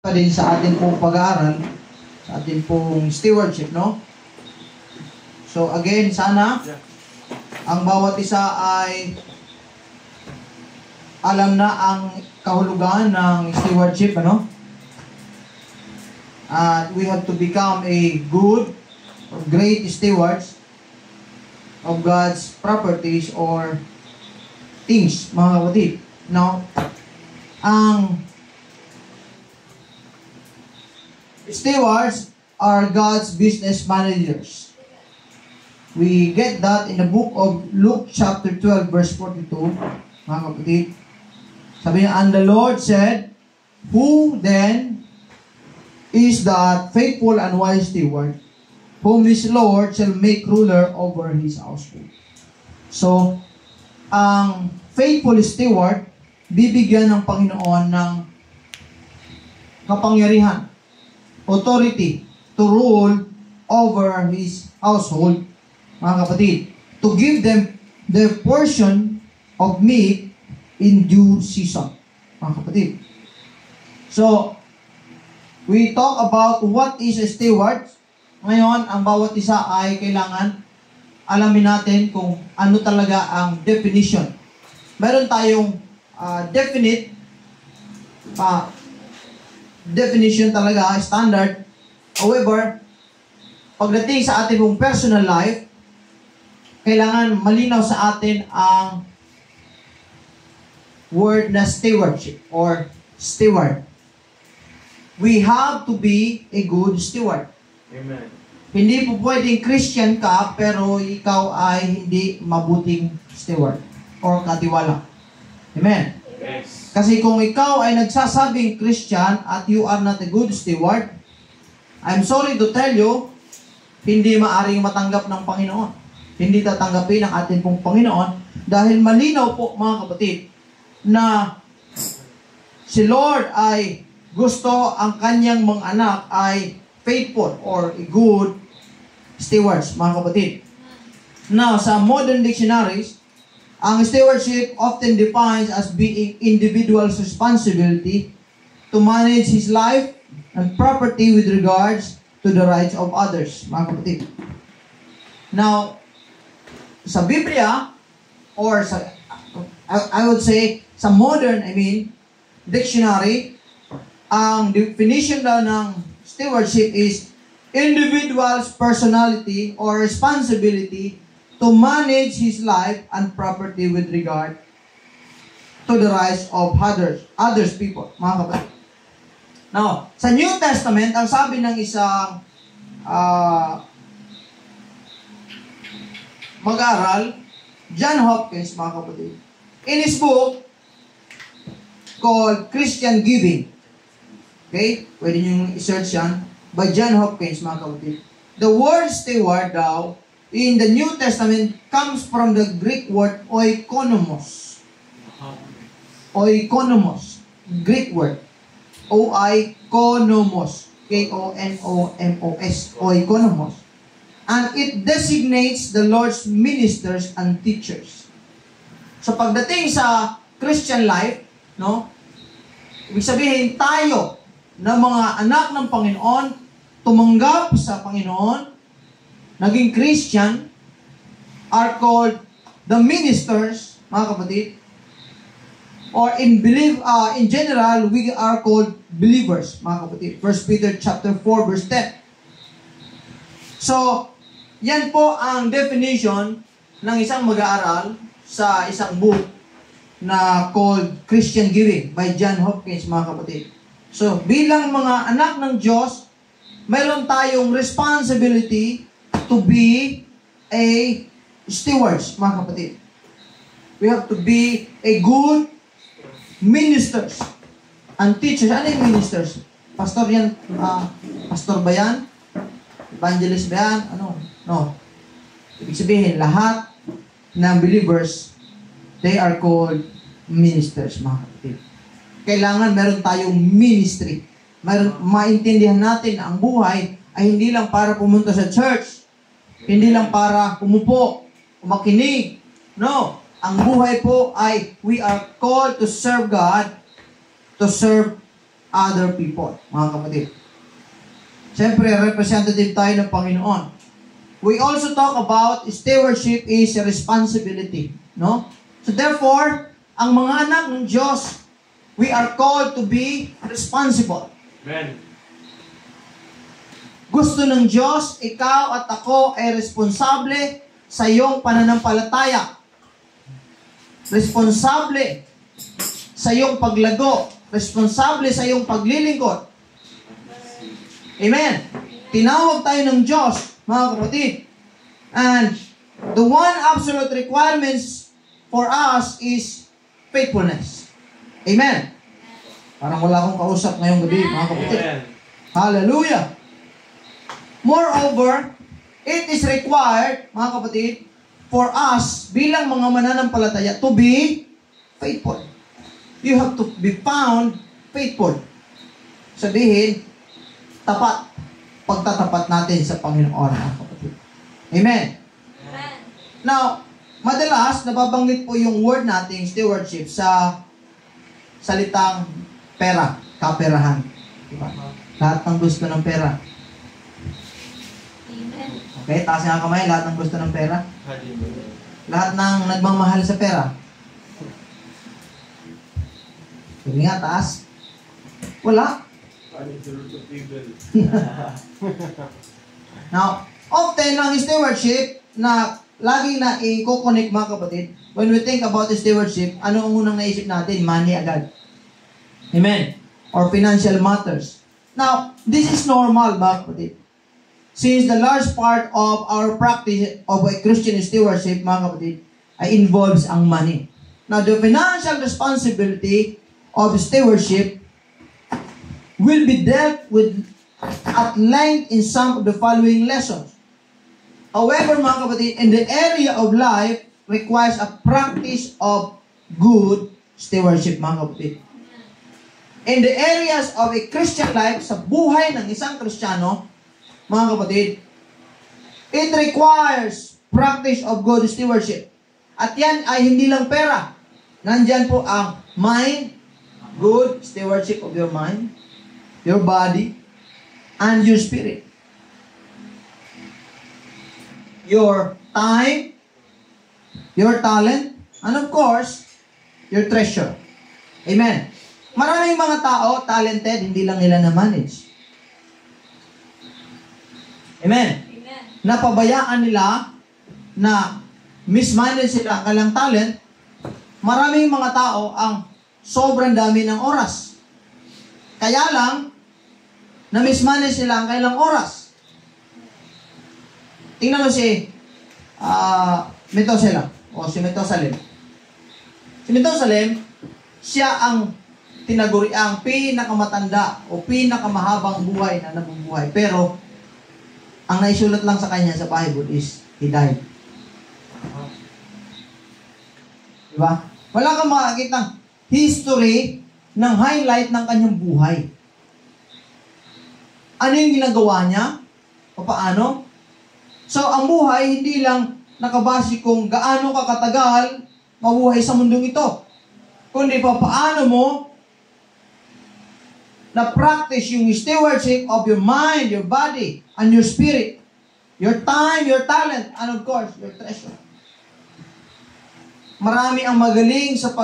pa din sa ating pong pag-aaral, sa ating pong stewardship, no? So again, sana ang bawat isa ay alam na ang kahulugan ng stewardship, ano? We have to become a good or great stewards of God's properties or things, mga kapatid. No? Ang stewards are God's business managers. We get that in the book of Luke chapter 12 verse 42, mga kapatid. Sabi niya, and the Lord said, who then is that faithful and wise steward, whom his Lord shall make ruler over his household? So, ang faithful steward, bibigyan ng Panginoon ng kapangyarihan, authority, to rule over his household, mga kapatid, to give them their portion of meat in due season, mga kapatid. So, we talk about what is a steward. Ngayon, ang bawat isa ay kailangan alamin natin kung ano talaga ang definition. Meron tayong definite definition talaga, standard. However, pagdating sa ating pong personal life, kailangan malinaw sa atin ang word na stewardship or steward. We have to be a good steward. Amen. Hindi po pwedeng Christian ka pero ikaw ay hindi mabuting steward or katiwala. Amen. Yes. Kasi kung ikaw ay nagsasabing Christian at you are not a good steward, I'm sorry to tell you, hindi maaring matanggap ng Panginoon. Hindi tatanggapin ng ating pong Panginoon dahil malinaw po, mga kapatid, na si Lord ay gusto ang kanyang mga anak ay faithful or good stewards, mga kapatid. Now, sa modern dictionaries, ang stewardship often defines as being individual's responsibility to manage his life and property with regards to the rights of others, mga kapatid. Now, sa Biblia, or sa, I would say, sa modern, dictionary, ang definition daw ng stewardship is individual's personality or responsibility to manage his life and property with regard to the rights of others people, mga kapatid. Now, sa New Testament, ang sabi ng isang mag-aral, John Hopkins, mga kapatid, in his book called Christian Giving, okay, pwede nyo i-search yan, by John Hopkins, mga kapatid. The word steward daw, in the New Testament, comes from the Greek word oikonomos. Oikonomos. Greek word. Oikonomos. K-O-N-O-M-O-S. Oikonomos. And it designates the Lord's ministers and teachers. So pagdating sa Christian life, no, ibig sabihin tayo na mga anak ng Panginoon, tumanggap sa Panginoon, naging Christian, are called the ministers, mga kapatid. Or in general, we are called believers, mga kapatid. 1 Peter chapter 4 verse 10. So, yan po ang definition ng isang mag-aaral sa isang book na called Christian Giving by John Hopkins, mga kapatid. So, bilang mga anak ng Diyos, mayroon tayong responsibility to be a stewards, mga kapatid. We have to be a good ministers and teachers. Ano yung ministers? Pastor yan? Pastor ba yan? Evangelist ba yan? Ano? No. Ibig sabihin, lahat ng believers, they are called ministers, mga kapatid. Kailangan meron tayong ministry. Maintindihan natin na ang buhay ay hindi lang para pumunta sa church, hindi lang para umupo, makinig. No. Ang buhay po ay we are called to serve God, to serve other people, mga kapatid. Siyempre, representative tayo ng Panginoon. We also talk about stewardship is a responsibility. No? So therefore, ang mga anak ng Diyos, we are called to be responsible. Amen. Gusto ng Diyos, ikaw at ako ay responsable sa iyong pananampalataya. Responsable sa iyong paglago. Responsable sa iyong paglilingkod. Amen. Tinawag tayo ng Diyos, mga kapatid. And the one absolute requirements for us is faithfulness. Amen. Parang wala akong kausap ngayong gabi, mga kapatid. Amen. Hallelujah. Moreover, it is required, mga kapatid, for us bilang mga mananampalataya to be faithful. You have to be found faithful. Sabihin, tapat. Pagtatapat natin sa Panginoon, mga kapatid. Amen. Amen. Now, madalas, nababanggit po yung word nating stewardship sa salitang pera, kaperahan. Diba? Lahat ng gusto ng pera. Amen. Okay, taas nga kamay, lahat ng gusto ng pera. Hallelujah. Lahat ng nagmamahal sa pera. Sige nga, taas. Wala. What is the root of evil? Now, often ang stewardship na lagi na i-connect, mga kapatid, when we think about stewardship, ano ang unang naisip natin? Money agad. Amen. Or financial matters. Now, this is normal, mga kapatid. Since the large part of our practice of a Christian stewardship, mga kapatid, ay involves ang money. Now, the financial responsibility of stewardship will be dealt with at length in some of the following lessons. However, mga kapatid, in the area of life requires a practice of good stewardship, mga kapatid. In the areas of a Christian life, sa buhay ng isang Kristiyano, mga kapatid, it requires practice of good stewardship. At yan ay hindi lang pera. Nandyan po ang mind, good stewardship of your mind, your body, and your spirit. Your time, your talent, and of course, your treasure. Amen. Maraming mga tao, talented, hindi lang nila na-manage. Amen. Amen. Napabayaan nila na mismanage sila ang kanilang talent. Maraming mga tao ang sobrang dami ng oras. Kaya lang, na-mismanage nila ang kanilang oras. Tingnan mo si Methuselah o si Methuselah. Si Methuselah, siya ang tinaguri ang pinakamatanda o pinakamahabang buhay na nabubuhay. Pero, ang naisulat lang sa kanya sa Bible is, he died. Diba? Wala kang makakitang history ng highlight ng kanyang buhay. Ano yung ginagawa niya? O paano? So, ang buhay, hindi lang nakabase kung gaano ka katagal mabuhay sa mundong ito. Kundi pa paano mo na-practice yung stewardship of your mind, your body, and your spirit. Your time, your talent, and of course, your treasure. Marami ang magaling sa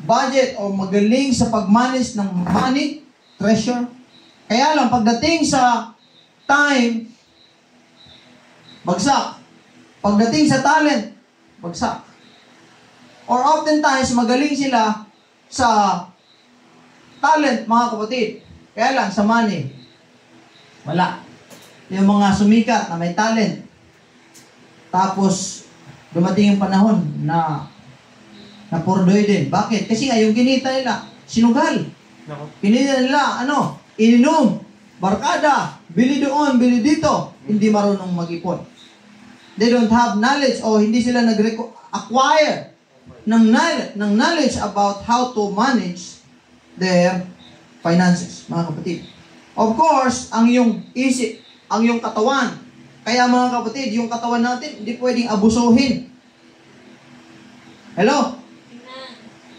budget o magaling sa pag-manage ng money, treasure. Kaya lang, pagdating sa time, bagsak. Pagdating sa talent, bagsak. Or oftentimes, magaling sila sa talent, mga kapatid. Kaya lang, sa money, wala. Yung mga sumikat na may talent. Tapos, dumating yung panahon na purdoy din. Bakit? Kasi nga, yung kinita nila, sinugal. Kinita nila, ininom, barkada, bili doon, bili dito. Hindi marunong mag-ipon. They don't have knowledge o hindi sila nag-acquire ng knowledge about how to manage their finances, mga kapatid. Of course, ang iyong isip, ang iyong katawan. Kaya mga kapatid, yung katawan natin, hindi pwedeng abusuhin. Hello? Amen.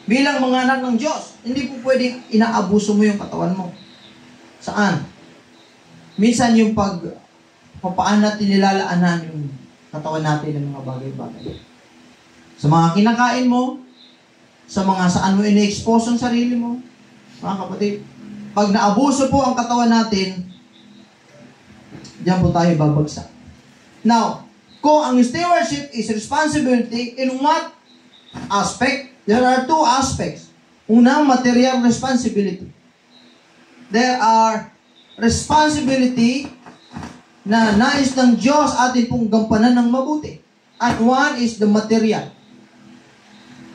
Bilang mga anak ng Diyos, hindi po pwedeng inaabuso mo yung katawan mo. Saan? Minsan yung paano natin nilalaanan yung katawan natin ng mga bagay-bagay. Sa mga kinakain mo, sa mga saan mo ina-expose ang sarili mo, mga kapatid, pag naabuso po ang katawan natin, diyan po tayo babagsak. Now, kung ang stewardship is responsibility, in what aspect? There are two aspects. Unang, material responsibility. There are responsibility na nais ng Diyos atin pong gampanan ng mabuti. And one is the material.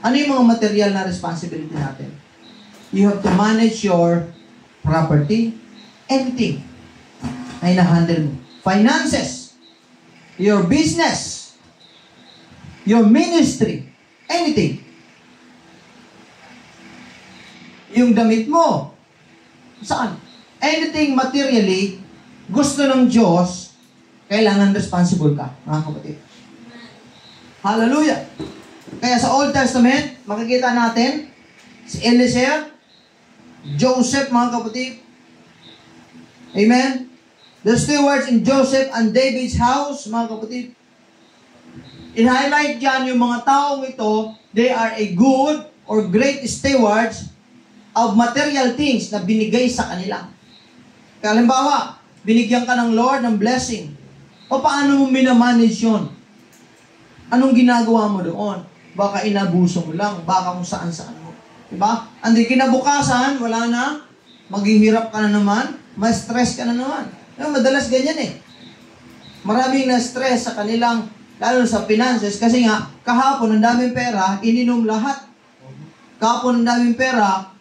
Ano yung mga material na responsibility natin? You have to manage your property, anything ay na-handle mo. Finances, your business, your ministry, anything. Yung damit mo, saan? Anything materially, gusto ng Diyos, kailangan responsible ka, mga kapatid. Hallelujah! Kaya sa Old Testament, makikita natin, si Eliezer, Joseph, mga kapatid. Amen? The stewards in Joseph and David's house, mga kapatid. In-highlight dyan yung mga taong ito, they are a good or great stewards of material things na binigay sa kanila. Halimbawa, binigyan ka ng Lord ng blessing. O paano mo minamanage yun? Anong ginagawa mo doon? Baka inabuso mo lang, baka kung saan-saan mo. Diba? Andi kinabukasan, wala na, maghihirap ka na naman, ma-stress ka na naman. Madalas ganyan eh. Maraming na-stress sa kanilang, lalo sa finances, kasi nga, kahapon ang daming pera, ininom lahat. Kahapon ang daming pera,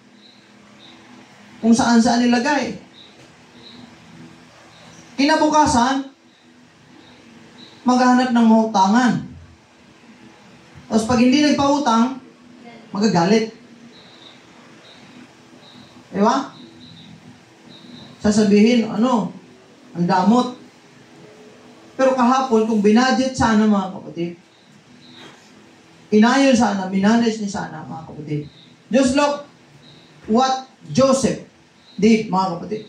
kung saan-saan nilagay. Kinabukasan, maghahanap ng mautangan. Tapos pag hindi nagpautang, magagalit. Diba? Sasabihin, ang damot. Pero kahapon, kung binadget sana mga kapatid, inayon sana, minanage ni sana mga kapatid. Just look what Joseph did, mga kapatid.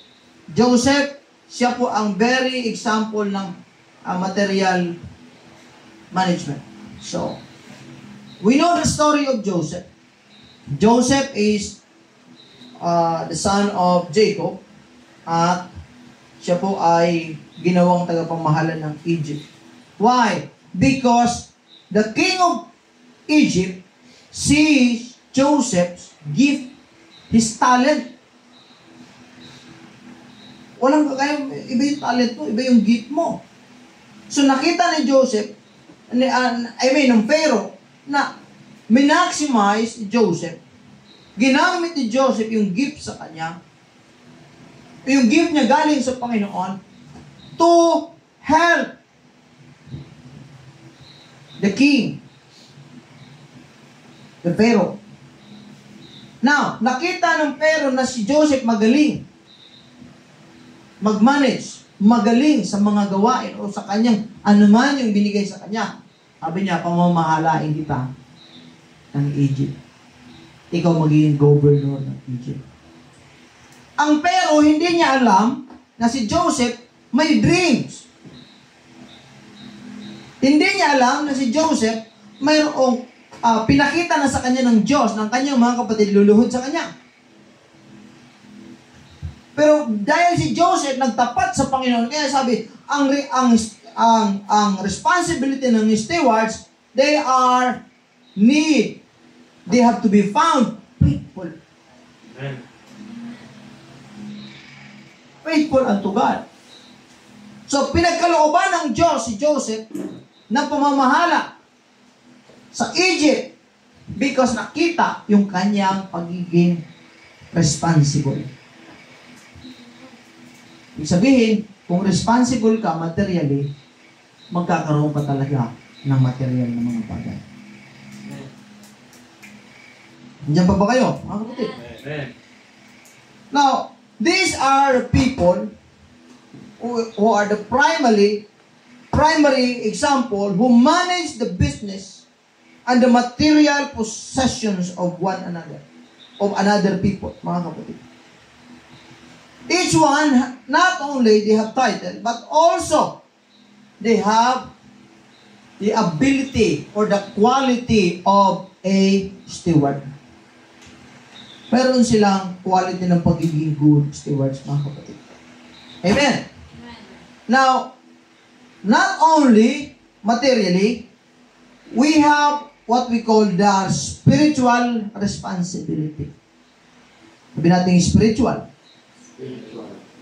Joseph, siya po ang very example ng material management. So, we know the story of Joseph. Joseph is the son of Jacob at siya po ay ginawang tagapamahala ng Egypt. Why? Because the king of Egypt sees Joseph's gift, his talent. Walang kaya, iba yung talent mo, iba yung gift mo. So nakita ni Joseph, ng Pharaoh, na minaximize Joseph. Ginamit ni Joseph yung gift sa kanya. Yung gift niya galing sa Panginoon to help the king, the Pharaoh. Now, nakita ng Pharaoh na si Joseph magaling mag-manage, magaling sa mga gawain o sa kanyang anuman yung binigay sa kanya. Sabi niya, pamamahalain kita ng Egypt. Ikaw magiging governor ng Egypt. Ang Pharaoh, hindi niya alam na si Joseph may dreams. Hindi niya alam na si Joseph mayroong pinakita na sa kanya ng Diyos, ng kanyang mga kapatid, luluhod sa kanya. Pero dahil si Joseph nagtapat sa Panginoon, kaya sabi, ang responsibility ng stewards, they have to be found faithful. Amen. Faithful unto God. So, pinagkalooban ng Diyos si Joseph na pamamahala sa Egypt because nakita yung kanyang pagiging responsible. Ibig sabihin, kung responsible ka materially, magkakaroon ka talaga ng material na mga bagay. Nandiyan pa ba kayo, mga kapatid? Amen. Now, these are people who are the primary example who manage the business and the material possessions of one another, of another people, mga kapatid. Each one, not only they have title, but also they have the ability or the quality of a steward. Meron silang quality ng pagiging good stewards, mga kapatid. Amen. Now, not only materially, we have what we call the spiritual responsibility. Sabi natin spiritual.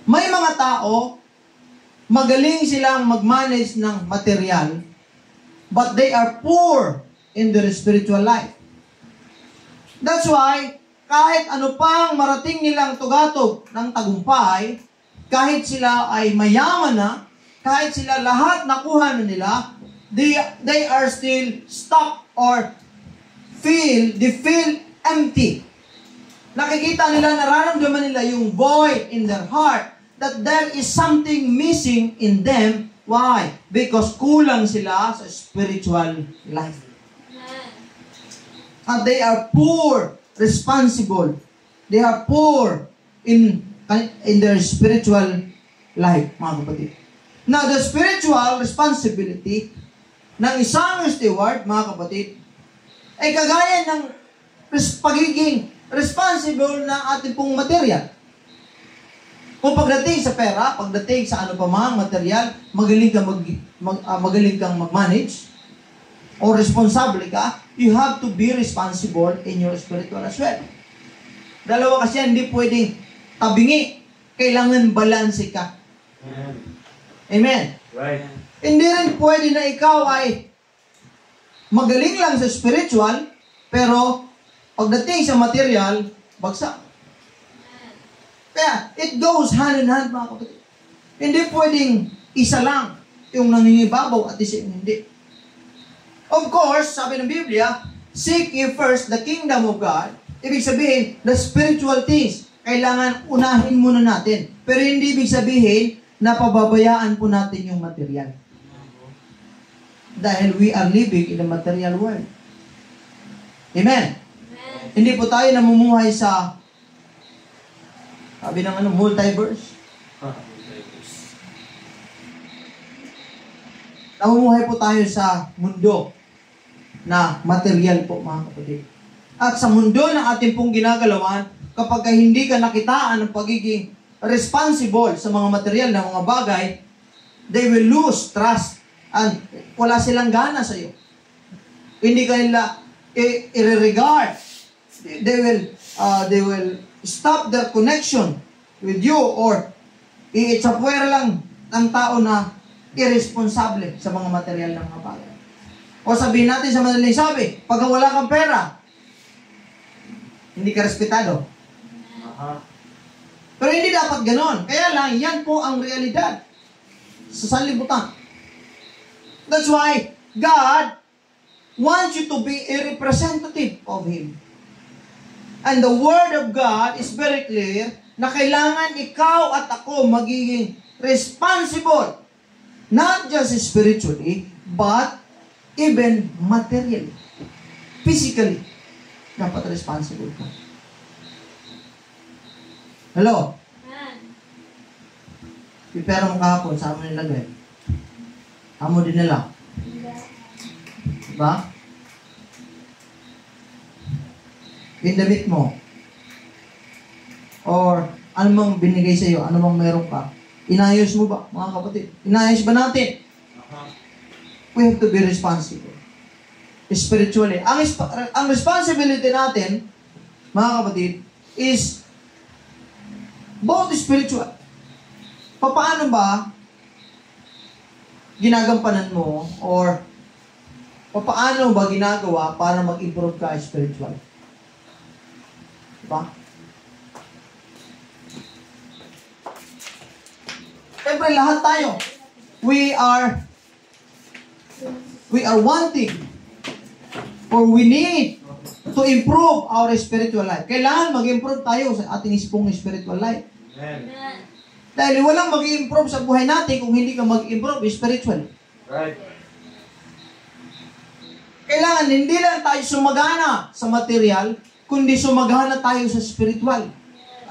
May mga tao, magaling silang mag-manage ng material, but they are poor in their spiritual life. That's why, kahit ano pang marating nilang tugatog ng tagumpay, kahit sila ay mayaman na, kahit sila lahat nakuha na nila, they are still stuck or they feel empty. Nakikita nila, nararamdaman nila yung void in their heart that there is something missing in them. Why? Because kulang sila sa spiritual life. And they are poor, responsible. They are poor in their spiritual life, mga kapatid. Now, the spiritual responsibility ng isang steward, mga kapatid, ay kagaya ng pagiging responsible ng ating pong material. Kung pagdating sa pera, pagdating sa ano pa mang material, magaling kang mag-manage, o responsable ka, you have to be responsible in your spiritual as well. Dalawa kasi yan, hindi pwedeng tabingi. Kailangan balanse ka. Amen. Right. Hindi rin pwede na ikaw ay magaling lang sa spiritual, pero pagdating sa material, bagsak. Kaya, it goes hand in hand, mga kapatid. Hindi pwedeng isa lang yung nangingibabaw at isa yung hindi. Of course, sabi ng Biblia, seek ye first the kingdom of God. Ibig sabihin, the spiritual things, kailangan unahin muna natin. Pero hindi ibig sabihin na pababayaan po natin yung material. Dahil we are living in the material world. Amen? Hindi po tayo namumuhay sa, sabi ng multiverse. Namumuhay po tayo sa mundo na material po, mga kapatid. At sa mundo na ating pong ginagalawan, kapag hindi ka nakitaan ng pagiging responsible sa mga material na mga bagay, they will lose trust and wala silang gana sa iyo. Hindi ka nila i-regard. They will stop their connection with you or iitsapwera lang ng tao na irresponsable sa mga material ng mga bagay. O sabihin natin sa madaling sabi, pag wala kang pera, hindi ka respetado. Pero hindi dapat ganon. Kaya lang, yan po ang realidad sa sanlibutan. That's why God wants you to be a representative of Him. And the Word of God is very clear na kailangan ikaw at ako magiging responsible. Not just spiritually, but even materially. Physically. Dapat responsible ka. Hello? Yung pera mo kahapon, saan mo nilagay? Amo din nila. Diba? Pindamit mo. Or, ano mang binigay sa iyo, ano mang meron ka. Inayos mo ba, mga kapatid? Inayos ba natin? We have to be responsible. Spiritually. Ang responsibility natin, mga kapatid, is both spiritual. Paano ba ginagampanan mo or paano ba ginagawa para mag-improve ka spiritual? Diba? Siyempre, lahat tayo. We are wanting or we need to improve our spiritual life. Kailangan mag-improve tayo sa ating pong spiritual life. Amen. Dahil walang mag-improve sa buhay natin kung hindi ka mag-improve spiritually. Right. Kailangan hindi lang tayo sumagana sa material, kundi sumagana tayo sa spiritual.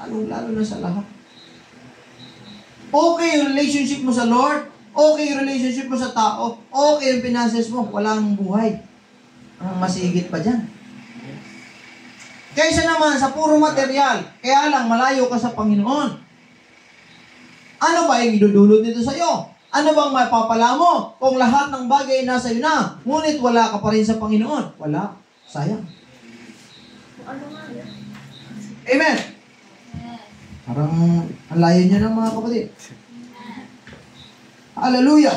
Lalo na sa lahat. Okay yung relationship mo sa Lord, okay yung relationship mo sa tao, okay yung finances mo, walang buhay. Ang masigit pa dyan. Kaysa naman sa puro material, kaya lang malayo ka sa Panginoon. Ano ba yung idudulot nito sa iyo? Ano bang mapapala mo kung lahat ng bagay nasa iyo na, ngunit wala ka pa rin sa Panginoon? Wala. Sayang. Amen. Parang ang layo niya ng mga kapatid. Hallelujah.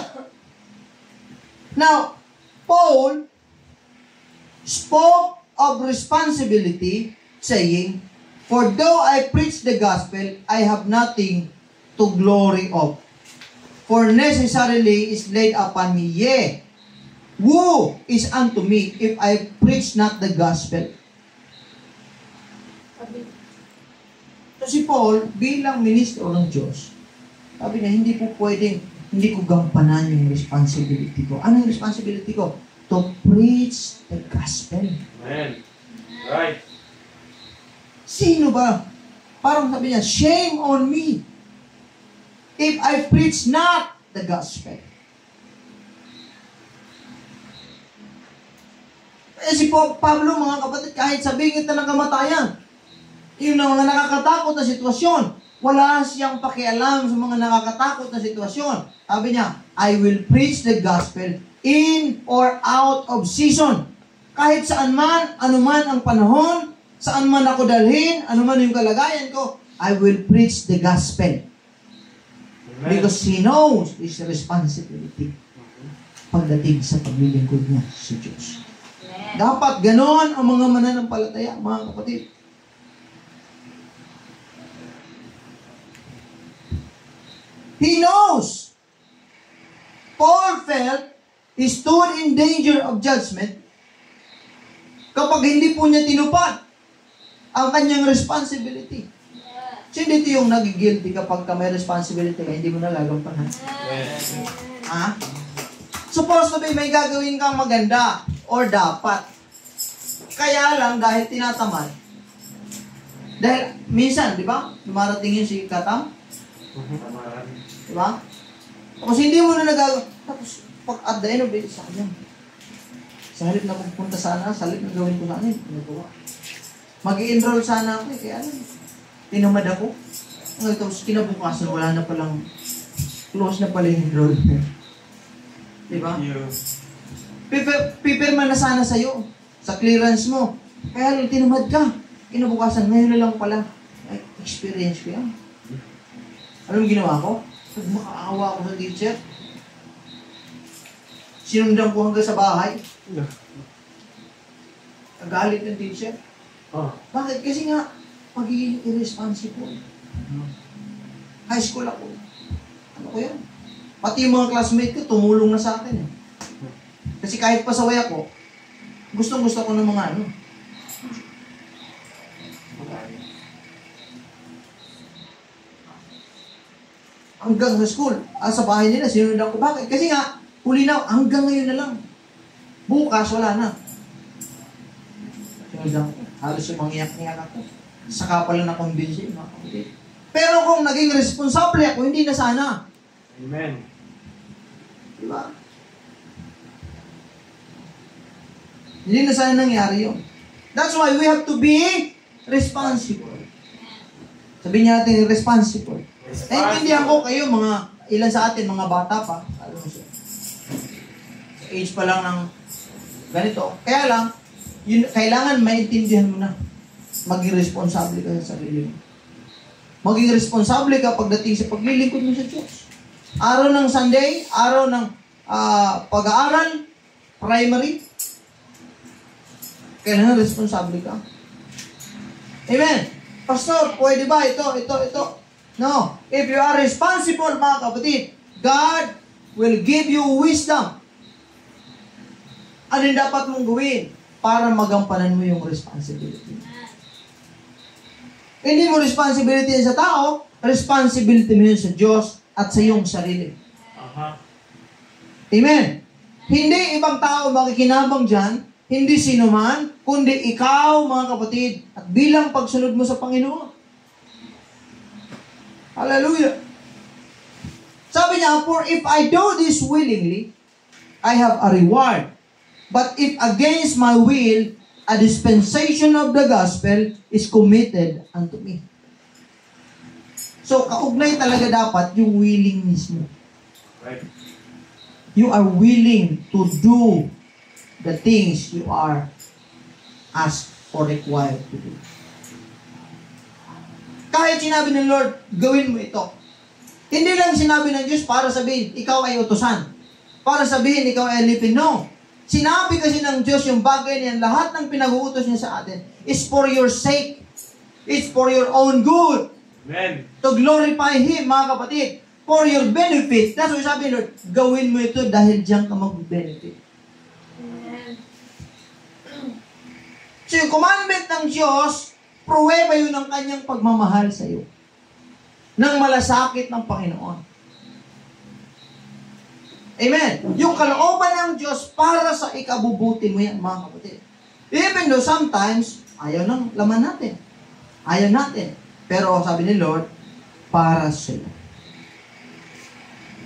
Now, Paul spoke of responsibility, saying, "For though I preach the gospel, I have nothing to glory of. For necessarily is laid upon me, yea, woe is unto me if I preach not the gospel." So si Paul, bilang ministro ng Diyos, sabi niya, hindi ko gampanan yung responsibility ko. Ano yung responsibility ko? To preach the gospel. Amen. Right. Sino ba? Parang sabi niya, shame on me if I preach not the gospel. Si Pablo, mga kapatid, kahit sa bingit na ng kamatayan, yung mga nakakatakot na sitwasyon, wala siyang pakialam sa mga nakakatakot na sitwasyon. Sabi niya, I will preach the gospel in or out of season. Kahit saan man, anuman ang panahon, saan man ako dalhin, anuman yung kalagayan ko, I will preach the gospel. Amen. Because he knows his responsibility pagdating sa paglilingkod niya sa Diyos. Dapat ganon ang mga mananampalataya, mga kapatid. He knows. Paul felt he stood in danger of judgment kapag hindi po niya tinupad ang kanyang responsibility. So, dito yung nagigilty kapag ka may responsibility ka, hindi mo nagagampanan. Ha? Supposed to be may gagawin kang maganda or dapat. Kaya lang dahil tinatamad. Dahil minsan, di ba? Dumarating yun si Katam. Di ba? Tapos hindi mo na nagagawa. Tapos pag at the end of the day, sayang. Sa halip na pupunta sana, sa halip na gawin ko sana, nagawa. Mag-i-enroll sana ako kaya alam. Tinamad ako. Ngayon, tapos kinabukasan, wala na palang close na pala yung enrollment. Di ba? Pipirma na sana sa'yo sa clearance mo. Kaya lang, tinamad ka. Kinabukasan, ngayon na lang pala. Ay, experience ko yan. Alam mo ginawa ko? Pag makaawa ako sa teacher, sinundan ko hanggang sa bahay. Nagalit ng teacher. Bakit? Kasi nga, pagiging irresponsible. High school ako. Ano ko yan? Pati yung mga classmate ko, tumulong na sa akin. Kasi kahit pasaway ako, gustong-gusto ko ng mga ano. Hanggang sa school, sa bahay nila, sinundan ko. Bakit? Kasi nga, huli na, hanggang ngayon na lang. Bukas, wala na. Sinundan ko. Halos yung mangiyak-ngiyak ako. Saka pala na-convince mga kapatid. Pero kung naging responsable ako, hindi na sana. Amen. Diba? Hindi na sana nangyari yun. That's why we have to be responsible. Sabihin niya natin, responsible. Naintindihan ko kayo, mga ilan sa atin, mga bata pa. Alam mo siya. Sa age pa lang ng ganito. Kaya lang, yun, kailangan maintindihan mo na. Maging responsable ka sa sarili mo. Maging responsable ka pagdating sa paglilingkod mo sa Diyos. Araw ng Sunday, araw ng pag-aaral, primary, kailangan responsable ka. Amen. Pastor, pwede ba ito? No. If you are responsible, mga kapatid, God will give you wisdom. Ano yung dapat mong gawin para magampanan mo yung responsibility? Hindi mo responsibility sa tao, responsibility mo yun sa Diyos at sa iyong sarili. Aha. Amen. Hindi ibang tao makikinabang dyan hindi sino man, kundi ikaw, mga kapatid, at bilang pagsunod mo sa Panginoon. Hallelujah. Sabi niya, for if I do this willingly, I have a reward. But if against my will, a dispensation of the gospel is committed unto me. So, kaugnay talaga dapat yung willingness mo. Right. You are willing to do the things you are asked or required to do. Kahit sinabi ng Lord, gawin mo ito. Hindi lang sinabi ng Diyos para sabihin, ikaw ay utusan. Para sabihin, ikaw ay alipin. No. Sinabi kasi ng Diyos yung bagay niyan, lahat ng pinag-uutos niya sa atin is for your sake. It's for your own good. Amen. To glorify Him, mga kapatid. For your benefit. That's why sabi ng Lord, gawin mo ito dahil diyan ka mag-benefit. So yung commandment ng Diyos, pruweba yun ng kanyang pagmamahal sa iyo. Nang malasakit ng Panginoon. Amen. Yung kalooban ng Diyos para sa ikabubuti mo yan, mga kapatid. Even though sometimes, ayaw ng laman natin. Ayaw natin. Pero sabi ni Lord, para sa iyo.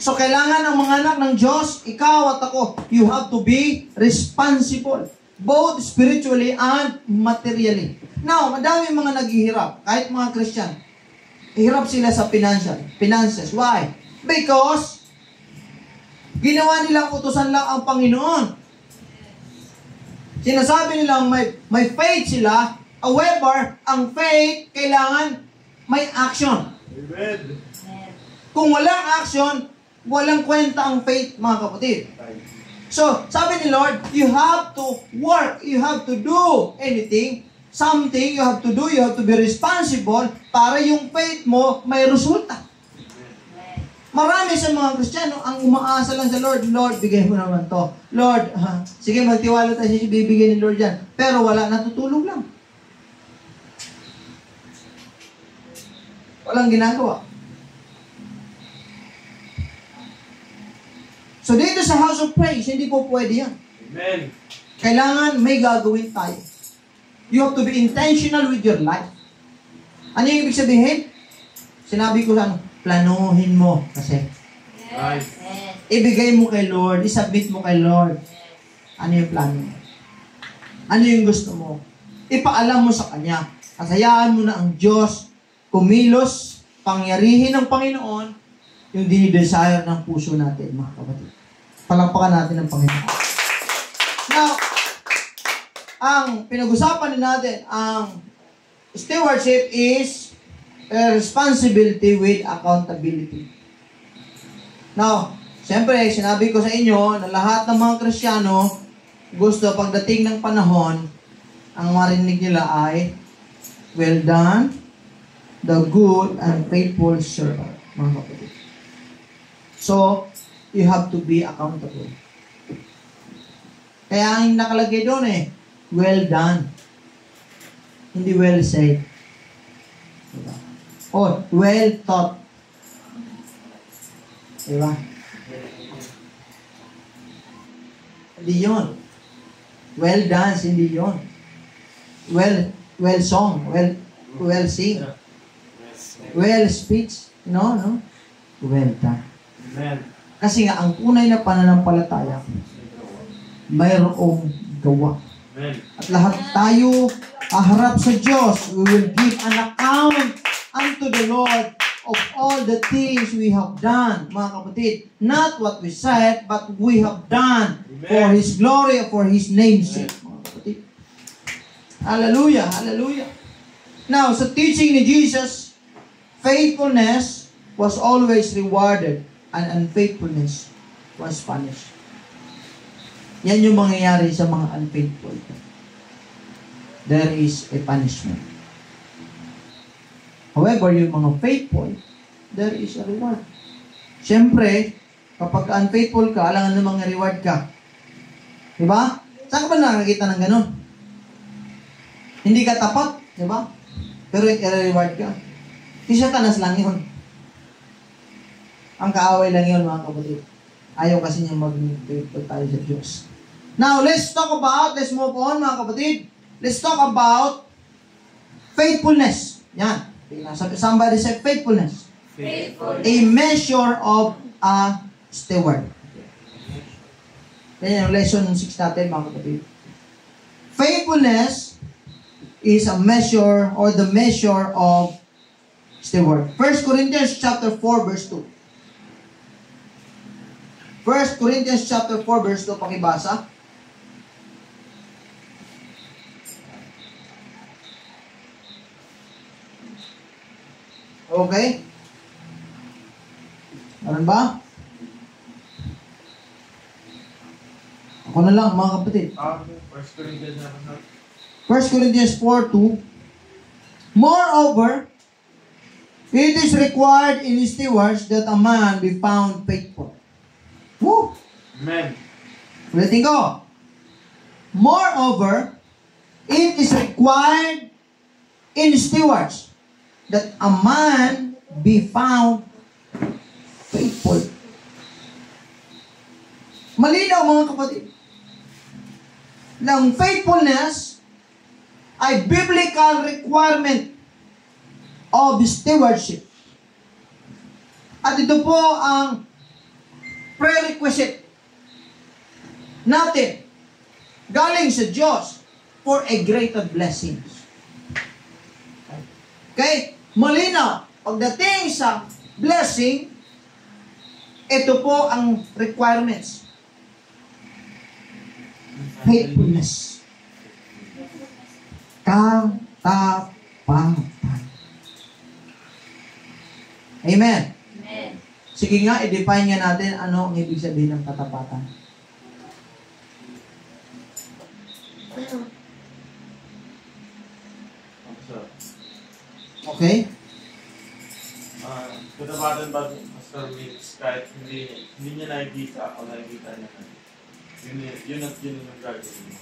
So kailangan ng mga anak ng Diyos, ikaw at ako, you have to be responsible. Both spiritually and materially. Now, madami mga naghihirap, kahit mga Christian. Hirap sila sa finances. Why? Because ginawa nilang utusan lang ang Panginoon. Sinasabi nilang may faith sila, however, ang faith kailangan may action. Amen. Kung walang action, walang kwenta ang faith, mga kapatid. So, sabi ni Lord, you have to work, you have to do anything, something you have to do, you have to be responsible para yung faith mo may resulta. Marami sa mga Kristiyano ang umaasa lang sa Lord, Lord, bigay mo naman to. Lord, sige, magtiwala tayo siya, bibigyan ni Lord yan. Pero wala, natutulog lang. Walang ginagawa. So dito sa house of praise, hindi po pwede yan. Amen. Kailangan may gagawin tayo. You have to be intentional with your life. Ano yung ibig sabihin? Sinabi ko sa planuhin mo kasi. Right. Ibigay mo kay Lord, isubmit mo kay Lord. Ano yung plano mo? Ano yung gusto mo? Ipaalam mo sa Kanya. At hayaan mo na ang Diyos kumilos, pangyarihin ng Panginoon yung dinidesire ng puso natin, mga kapatid. Palakpakan natin ang Panginoon. Now, ang pinag-usapan natin, ang stewardship is a responsibility with accountability. Now, siyempre, sinabi ko sa inyo na lahat ng mga Kristiyano gusto pagdating ng panahon, ang marinig nila ay, well done, the good and faithful servant, mga kapatid. So, you have to be accountable. Kaya ang nakalagay doon well done. Hindi well said. Diba? Or, well taught. Diba? Hindi yun. Well dance, hindi yun. Well song, well sing. Well speech. No. Well done. Amen. Kasi nga, ang tunay na pananampalataya, mayroong gawa. Amen. At lahat tayo aharap sa Diyos. We will give an account unto the Lord of all the things we have done, mga kapatid. Not what we said, but we have done for His glory, for His name's sake, mga kapatid. Hallelujah, hallelujah. Now, sa teaching ni Jesus, faithfulness was always rewarded and unfaithfulness was punished. Yan yung mangyayari sa mga unfaithful. There is a punishment. However, yung mga faithful, there is a reward. Siyempre, kapag unfaithful ka, alangan namang reward ka. Diba? Saan ka ba nakakita ng ganun? Hindi ka tapat, diba? Pero i-reward ka. Si Satanas lang yun. Ang kaaway lang yun, mga kapatid. Ayaw kasi niya mag-faithful tayo sa Diyos. Now, let's move on mga kapatid. Let's talk about faithfulness. Yan. Somebody say faithfulness. Faithful. A measure of a steward. Yan yung lesson 6 natin mga kapatid. Faithfulness is a measure or the measure of steward. 1 Corinthians chapter 4 verse 2. 1 Corinthians chapter 4 verse 2, pakibasa. Okay? Meron ba? Ako na lang mga kapatid. First Corinthians na ako. 1 Corinthians 4:2. Moreover, it is required in stewards that a man be found faithful. Woo! Amen. Ulitin ko. Moreover, it is required in stewards that a man be found faithful. Malinaw mga kapatid. Ng faithfulness ay biblical requirement of stewardship. At ito po ang prerequisite natin galing sa Diyos for a greater blessings. Okay? Malinaw. Pagdating sa blessing, ito po ang requirements. Faithfulness. Katapatan. Amen. Amen. Sige nga, i-define nga natin ano ang ibig sabihin ng katapatan. Okay? Katapatan ba, Pastor Mix, kahit hindi niya nakikita o nakikita niya na. Yun ang gagawin mo.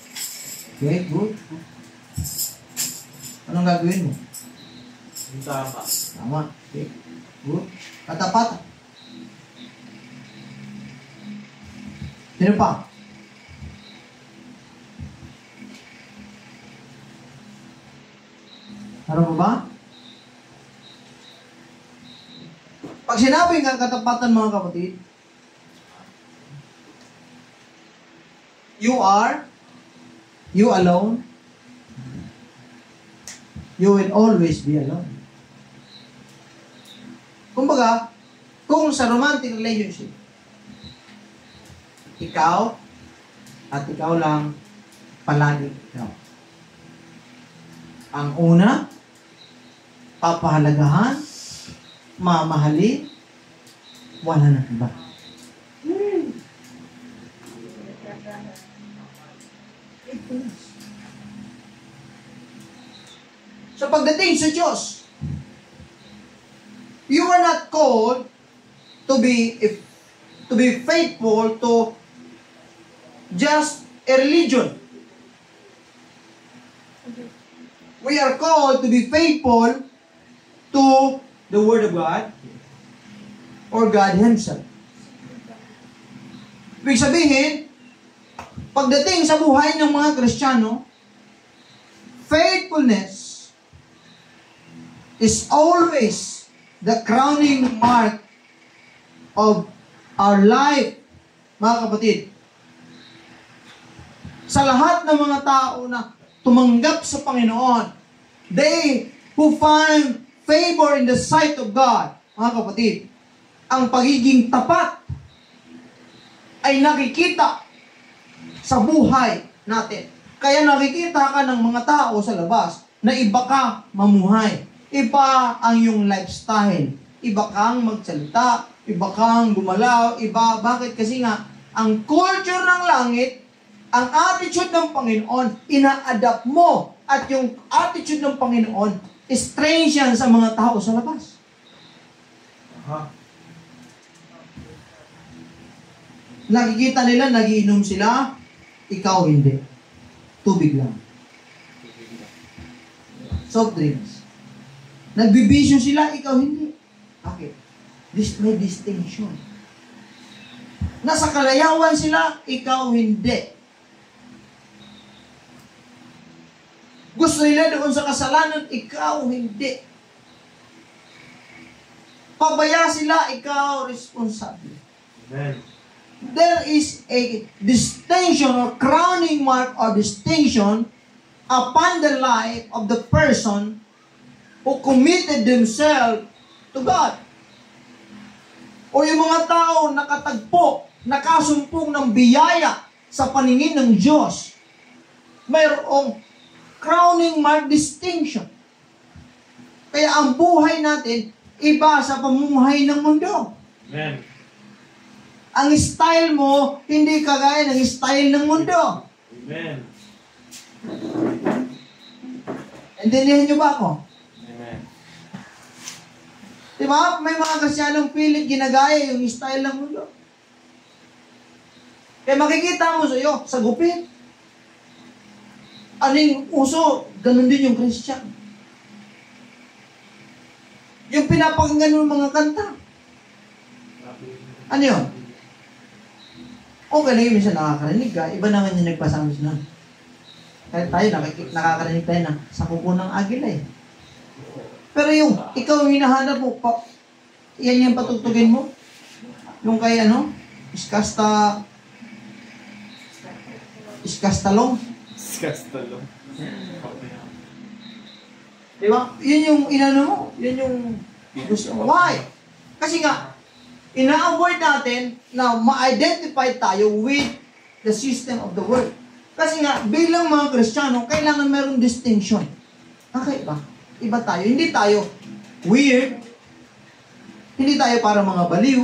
Okay, good. Anong gagawin mo? Yung tama. Tama. Okay. Good. Katapatan. Sino pa? Ano pa ba? Pag sinabing ang katapatan mga kapatid, you alone, you will always be alone. Kumbaga, kung sa romantic relationship, ikaw at ikaw lang palagi ikaw. Ang una, papahalagahan, mamahalin, wala na iba. So pagdating sa Diyos, you are not called to be faithful to just a religion. We are called to be faithful to the Word of God or God Himself. Ibig sabihin, pagdating sa buhay ng mga Kristiyano, faithfulness is always the crowning mark of our life, mga kapatid. Sa lahat ng mga tao na tumanggap sa Panginoon, they who find favor in the sight of God, mga kapatid, ang pagiging tapat ay nakikita sa buhay natin. Kaya nakikita ka ng mga tao sa labas na iba ka mamuhay. Iba ang iyong lifestyle. Iba kang magsalita, iba kang gumalaw, iba. Bakit? Kasi nga, ang culture ng langit, ang attitude ng Panginoon, ina-adapt mo. At yung attitude ng Panginoon, strange yan sa mga tao sa labas. Nakikita nila, nagiinom sila, ikaw hindi. Tubig lang. Soft drinks. Nagbibisyo sila, ikaw hindi. Okay. May distinction. Nasa kalayawan sila, ikaw hindi. Gusto nila doon sa kasalanan, ikaw hindi. Pabaya sila, ikaw responsable. Amen. There is a distinction or crowning mark or distinction upon the life of the person who committed themselves to God. O yung mga tao nakatagpo, nakasumpong ng biyaya sa paningin ng Diyos, mayroong crowning mark distinction. Kaya ang buhay natin, iba sa pamumuhay ng mundo. Amen. Ang style mo, hindi kagaya ng style ng mundo. Amen. Intindihan niyo ba ako? Amen. Diba? May mga Kristiyanong pilit ginagaya yung style ng mundo. Kaya makikita mo sa iyo, sa gupit. Aning uso, ganun din yung Christian. Yung pinapakinggan ng mga kanta. Ano yun? Okay lang yung minsan nakakarinig ka. Iba naman yung nagpasama siya nun. Kahit tayo, nakakarinig tayo na sa kuko ng agila eh. Pero yung ikaw yung hinahanap mo, yan yung patugtugin mo. Yung kay ano, Iskastalong. Iskastalong. Diba? Yun yung inano mo. Yun yung gusto mo. Why? Kasi nga, ina-avoid natin na ma-identify tayo with the system of the world. Kasi nga, bilang mga Kristiyano, kailangan mayroong distinction. Okay ba? Iba tayo. Hindi tayo weird. Hindi tayo para mga baliw.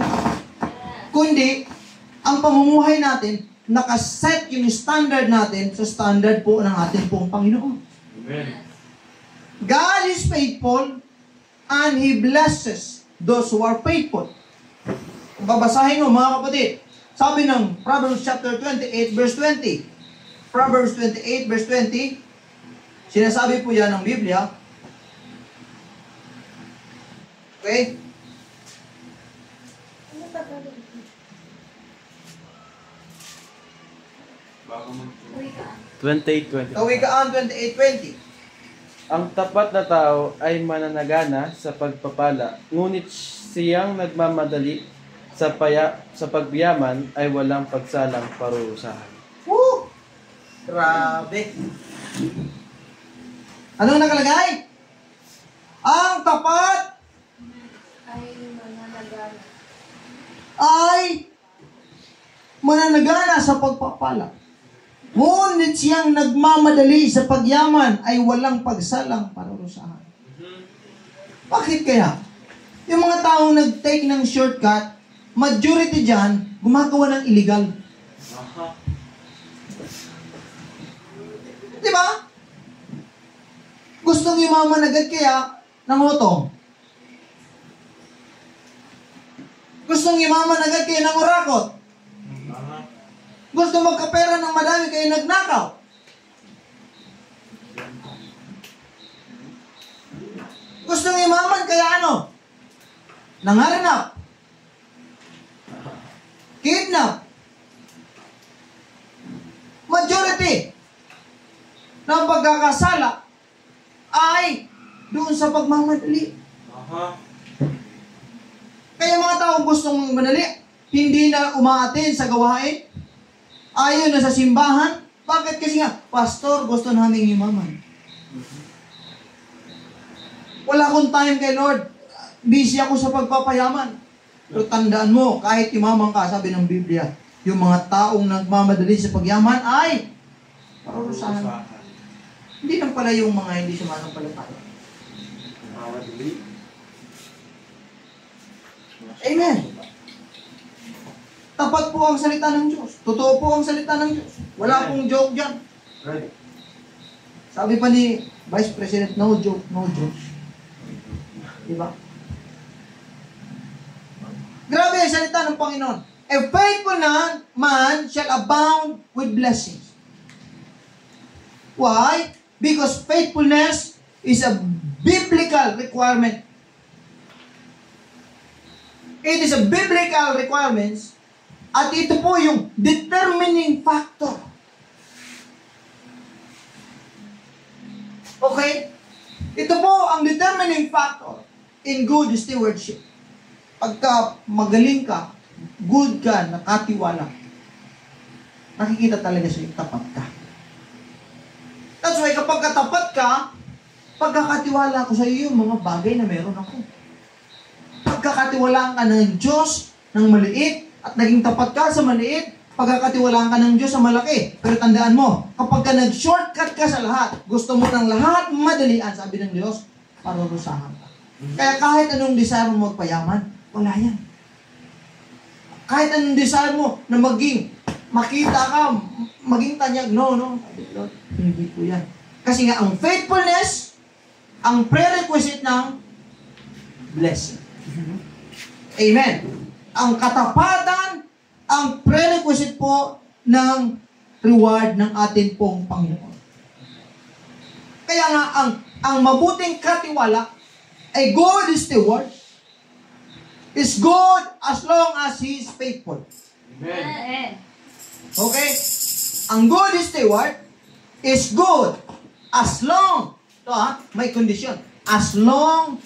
Kundi, ang pamumuhay natin, nakaset yung standard natin sa standard po ng ating pong Panginoon. Amen. God is faithful and He blesses those who are faithful. Babasahin mo mga kapatid. Sabi ng Proverbs chapter 28 verse 20. Proverbs 28 verse 20. Sinasabi po yan ng Biblia. Okay? Bago mag- 28:20. Kawikaan 28:20. Ang tapat na tao ay mananagana sa pagpapala, ngunit siyang nagmamadali sa pagbiyaman ay walang pagsalang parurusahan. Woo! Grabe. Anong nakalagay? Ang tapat ay mananagana sa pagpapala. Ngunit siyang nagmamadali sa pagyaman ay walang pagsalang parurusahan. Bakit kaya? Yung mga taong nag-take ng shortcut, majority dyan, gumagawa ng illegal. Aha. Di ba? Gustong yumaman agad kaya nangutong. Gustong yumaman agad kaya nangurakot. Aha. Gusto magkapera ng madami kaya nagnakaw. Gustong yumaman kaya ano? Nangaranap. Kidnap. Majority ng pagkakasala ay doon sa pagmamadali. Aha. Kaya mga tao gustong manali, hindi na umaatin sa gawain, ayaw na sa simbahan. Bakit? Kasi nga, pastor, gusto namin yumaman. Wala akong time kay Lord. Busy ako sa pagpapayaman. Pero tandaan mo, kahit yumaman ka, sabi ng Biblia, yung mga taong nagmamadali sa pagyaman ay parurusahan. Hindi lang pala yung mga hindi sumasampalataya. Mamadali. Amen. Tapat po ang salita ng Diyos. Totoo po ang salita ng Diyos. Wala pong joke dyan. Right. Sabi pa ni Vice President, no joke, no joke. Diba? Grabe ang salita ng Panginoon. A faithful man shall abound with blessings. Why? Because faithfulness is a biblical requirement. It is a biblical requirement at ito po yung determining factor. Okay? Ito po ang determining factor in good stewardship. Pagka magaling ka, good ka, nakatiwala, nakikita talaga siya yung tapat ka. That's why kapag katapat ka, pagkakatiwala ko sa iyo yung mga bagay na meron ako. Pagkakatiwalaan ka ng Diyos ng maliit at naging tapat ka sa maliit, pagkakatiwalaan ka ng Diyos sa malaki. Pero tandaan mo, kapag ka nag-shortcut ka sa lahat, gusto mo ng lahat madalian, sabi ng Diyos, parurusahan ka. Kaya kahit anong desire mo magpayaman, wala yan. Kahit anong desire mo na makita ka, maging tanyag, no. Lord, hindi po yan. Kasi nga, ang faithfulness, ang prerequisite ng blessing. Amen. Ang katapatan, ang prerequisite po ng reward ng atin pong Panginoon. Kaya nga, ang mabuting katiwala, a good steward, is good as long as he is faithful. Amen. Okay? Ang good steward is good as long, may condition, as long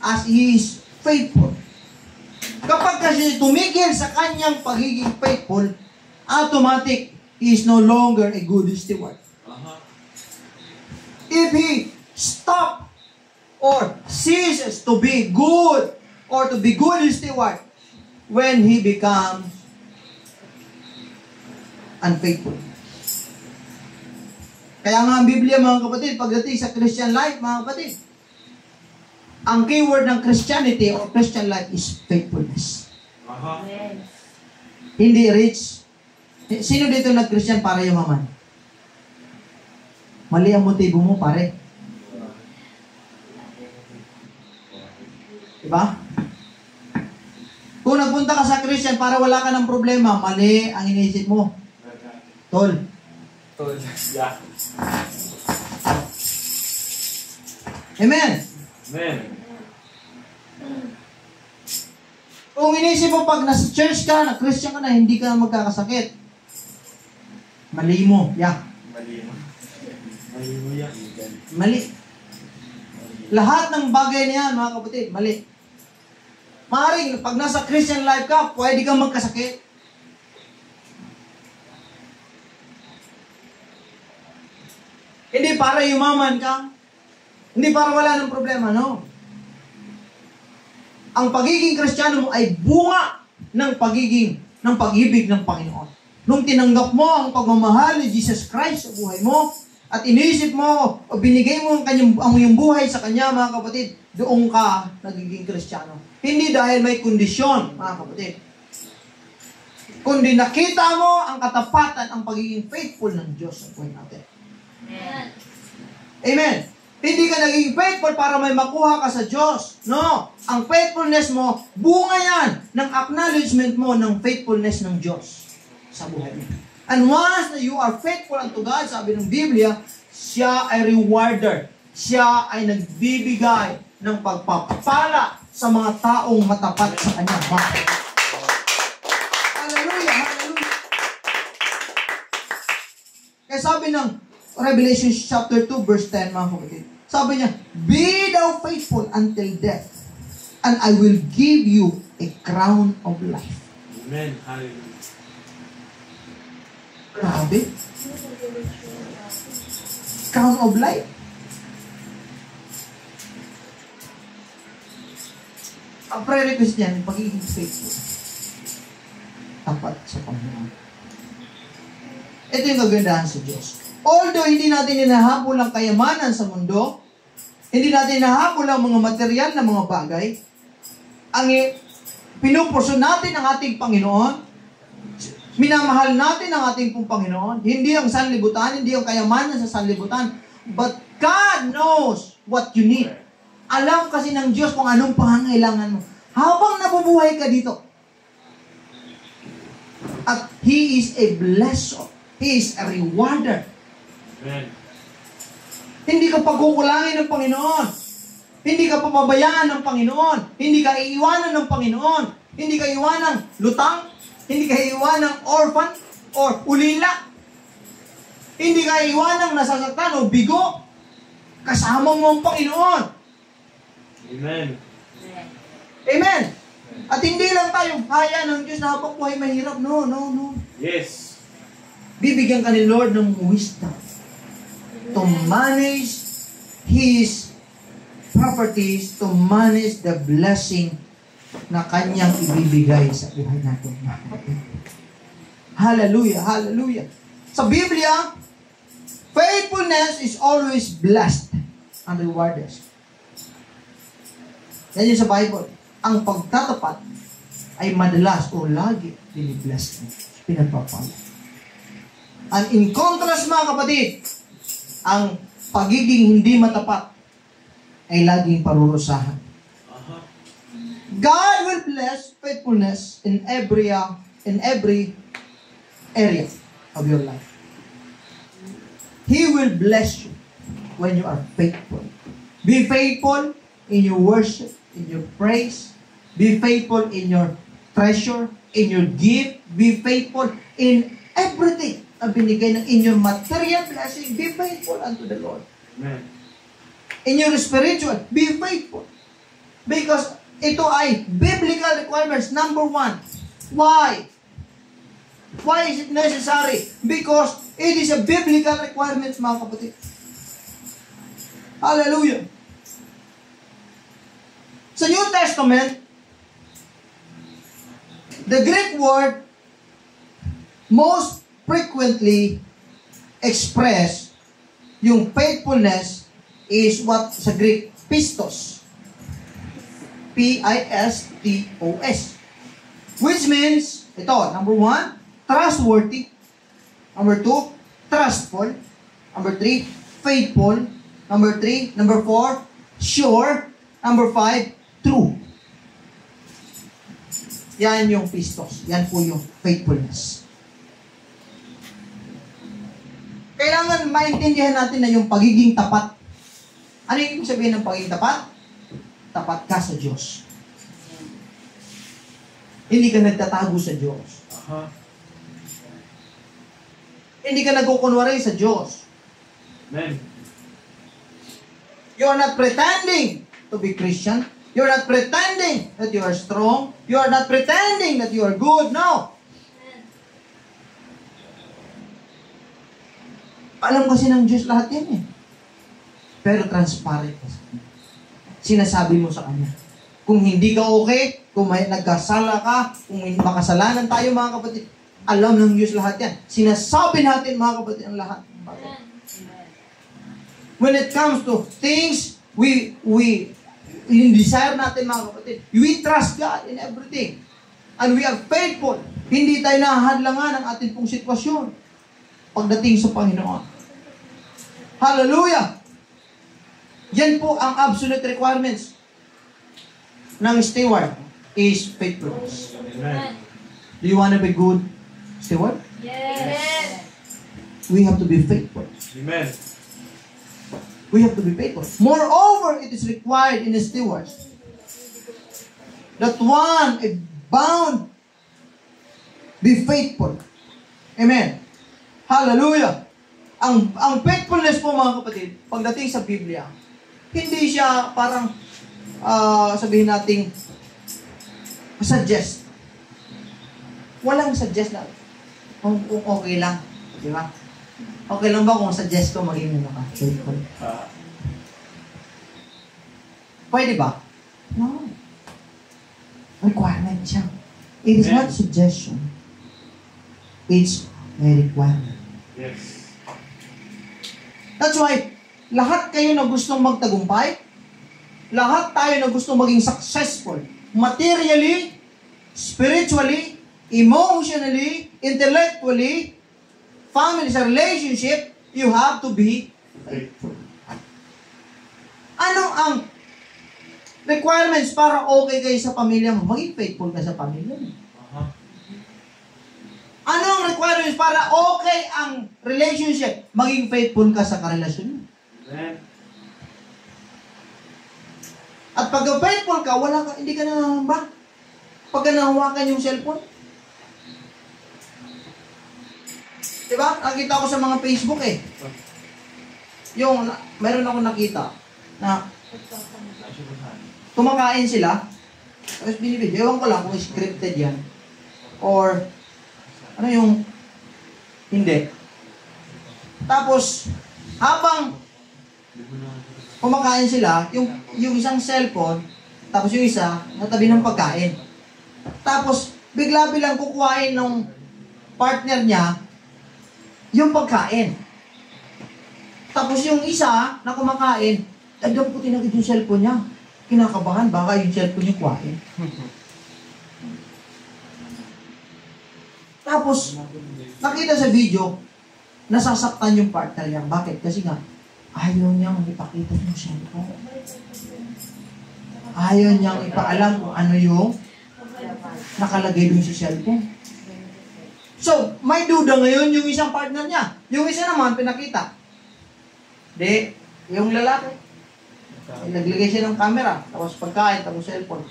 as he is faithful. Kapag kasi tumigil sa kanyang pagiging faithful, automatic, he is no longer a good steward. If he stop or ceases to be good or to be good steward when he becomes unfaithful. Kaya nga ang Biblia, mga kapatid, pagdating sa Christian life, mga kapatid, ang keyword ng Christianity or Christian life is faithfulness. Hindi rich. Sino dito nag-Christian para yumaman? Mali ang motibo mo, pare. Diba? Kung nagpunta ka sa Christian para wala ka ng problema, mali ang iniisip mo. Tol. Yeah. Amen. Amen. Kung inisip mo pag nasa church ka, na Christian ka na, hindi ka magkakasakit. Mali mo. Yeah. Mali mo. Mali mo yan. Mali. Lahat ng bagay na yan, mga kapatid, mali. Maaaring, pag nasa Christian life ka, pwede kang magkasakit. Hindi para yumaman ka. Hindi para wala ng problema, no? Ang pagiging Kristiyano mo ay bunga ng pag-ibig ng Panginoon. Nung tinanggap mo ang pagmamahal ni Jesus Christ sa buhay mo, at iniisip mo, o binigay mo ang iyong buhay sa Kanya, mga kapatid, doon ka nagiging Kristiyano. Hindi dahil may kondisyon, mga kapatid. Kundi nakita mo ang katapatan, ang pagiging faithful ng Diyos sa buhay natin. Amen. Amen. Hindi ka naging faithful para may makuha ka sa Diyos. No. Ang faithfulness mo, bunga yan ng acknowledgement mo ng faithfulness ng Diyos sa buhay mo. And once na you are faithful unto God, sabi ng Biblia, siya ay rewarder. Siya ay nagbibigay ng pagpapala sa mga taong matapat sa Kanya. Hallelujah! Hallelujah! Kaya sabi ng Revelation chapter 2 verse 10, mga kapatid, sabi niya, be thou faithful until death, and I will give you a crown of life. Amen. Hallelujah. Grabe. Crown of life. Ang prerequisite niyan, pagiging faithful. Tapat sa Panginoon. Ito yung kagandahan sa Diyos. Although hindi natin hinahabol ang kayamanan sa mundo, hindi natin hinahabol ang mga material na mga bagay, ang pinuporso natin ang ating Panginoon, minamahal natin ang ating pong Panginoon, hindi ang sanlibutan, hindi ang kayamanan sa sanlibutan, but God knows what you need. Alam kasi ng Diyos kung anong pangangailangan mo. Habang nabubuhay ka dito, at He is a blesser, He is a rewarder. Amen. Hindi ka pagkukulangin ng Panginoon. Hindi ka papabayaan ng Panginoon. Hindi ka iiwanan ng Panginoon. Hindi ka iiwanan lutang. Hindi ka iiwanan orphan or ulila. Hindi ka iiwanan nasasaktan o bigo. Kasama mo ang Panginoon. Amen. Amen. At hindi lang tayong haya ng Diyos na habang buhay mahirap. No. Yes. Bibigyan ka ni Lord ng wisdom to manage His properties, to manage the blessing na Kanyang ibibigay sa buhay natin. Hallelujah, hallelujah. Sa Biblia, faithfulness is always blessed and rewarded. Yan yun sa Bible. Ang pagtatapat ay madalas o lagi binibless mo. Pinagpapala. And in contrast mga kapatid, ang pagiging hindi matapat ay laging parurusahan. God will bless faithfulness in every area of your life. He will bless you when you are faithful. Be faithful in your worship, in your praise. Be faithful in your treasure, in your gift. Be faithful in everything na binigay ng in your material blessing. Be faithful unto the Lord. Amen. In your spiritual, be faithful. Because ito ay biblical requirements. Number 1. Why? Why is it necessary? Because it is a biblical requirement, mga kapatid. Hallelujah. Sa New Testament, the Greek word most frequently express yung faithfulness is what sa Greek, pistos. P-I-S-T-O-S. Which means, ito, number 1, trustworthy. Number 2, trustful. Number 3, faithful. Number 4, sure. Number 5, true. Yan yung pistos. Yan po yung faithfulness. Kailangan maintindihan natin na yung pagiging tapat. Ano yung ibig sabihin ng pagiging tapat? Tapat ka sa Diyos. Hindi ka nagtatago sa Diyos. Hindi ka nagkukunwari sa Diyos. Amen. You are not pretending to be Christian. You are not pretending that you are strong. You are not pretending that you are good. No. Alam kasi ng Diyos lahat yan eh. Pero transparent ka sa Kanya. Sinasabi mo sa Kanya. Kung hindi ka okay, kung may nagkasala ka, kung may makasalanan tayo mga kapatid, alam ng Diyos lahat yan. Sinasabi natin mga kapatid ang lahat. When it comes to things, we desire natin mga kapatid, we trust God in everything. And we are faithful. Hindi tayo nahahadlangan ng ating pong sitwasyon pagdating sa Panginoon. Hallelujah! Yan po ang absolute requirements ng steward is faithfulness. Amen. Do you want to be good steward? Yes. We have to be faithful. Amen. We have to be faithful. Moreover, it is required in the stewards that one is bound be faithful. Amen. Hallelujah. Ang faithfulness po mga kapatid, pagdating sa Biblia, hindi siya parang sabihin nating suggest. Walang suggest na kung okay lang. Di ba? Okay lang ba kung suggest ko maging faithful? Pwede ba? No. Requirement siya. It is not suggestion. It's a requirement. Yes. That's why, lahat kayo na gustong magtagumpay, lahat tayo na gustong maging successful, materially, spiritually, emotionally, intellectually, family, sa relationship, you have to be faithful. Ano ang requirements para okay kayo sa pamilya mo? Maging faithful ka sa pamilya mo. Ano ang requirements para okay ang relationship? Maging faithful ka sa karelasyon mo. Amen. At pag faithful ka, hindi ka nangangamba. Pagka nahawakan yung cellphone. Diba? Nakita ko sa mga Facebook eh. Meron ako nakita na kumakain sila, tapos binibidyo. Ewan ko lang kung scripted yan. Or, ano yung, hindi. Tapos, habang kumakain sila, yung isang cellphone, tapos yung isa, natabi ng pagkain. Tapos, bigla-bilang kukuhain ng partner niya, yung pagkain. Tapos yung isa na kumakain, agad puti na yung cellphone niya. Kinakabahan, baka yung cellphone niya kuhain. Tapos, nakita sa video, nasasaktan yung partner niya. Bakit? Kasi nga, ayaw niyang ipakita yung cellphone. Ayaw niyang ipaalam kung ano yung nakalagay dun sa cellphone. So, may duda ngayon yung isang partner niya. Yung isa naman, pinakita. Di, yung lalaki. Naglagay siya ng camera, tapos pagkain, tapos cellphone.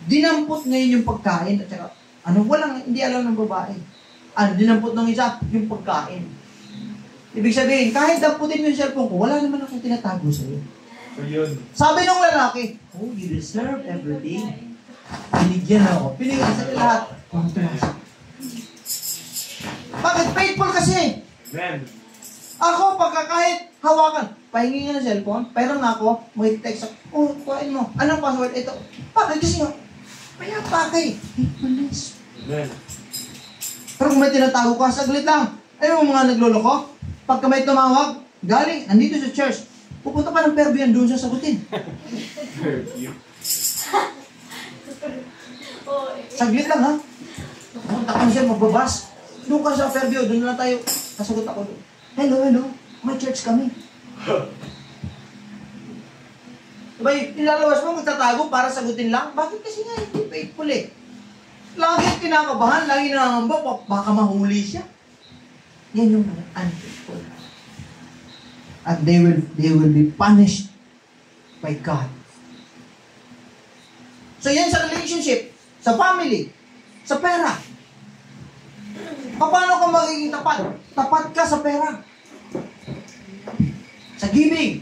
Dinampot ngayon yung pagkain, at saka, hindi alam ng babae. Dinampot ng isa, yung pagkain. Ibig sabihin, kahit damputin mo yung cellphone ko, wala naman akong tinatago sa'yo. So yun. Sabi ng lalaki, oh, you deserve everything. Binigyan ako. Binigyan sa lahat. Bakit? Faithful kasi. Amen. Ako, kahit hawakan, pahingi nga ng cellphone, pero na ako, may text ako, oh, kuhain mo. Anong password? Ito. Bakit? Kasi nga, kaya pakay. Faithfulness. Amen. Pero kung may tinatago ka, saglit lang. Ano mo mga nagloloko? Pagka may tumawag, galing, nandito sa church, pupunta pa ng Peruvian doon siya sagutin. Saglit lang, ha? Pumunta ka siya, magbabas. Doon ka sa Fairview, doon na tayo. Kasagot ako doon. Hello, may church kami. Diba, ilalawas mo, magtatago para sagutin lang? Bakit kasi nga, hindi faithful eh. Lagi kinakabahan, lagi nangangamba, baka mahuli siya. Yan yung unfaithful. And they will be punished by God. So yan sa relationship, sa family, sa pera. Paano ka magiging tapat? Tapat ka sa pera. Sa giving.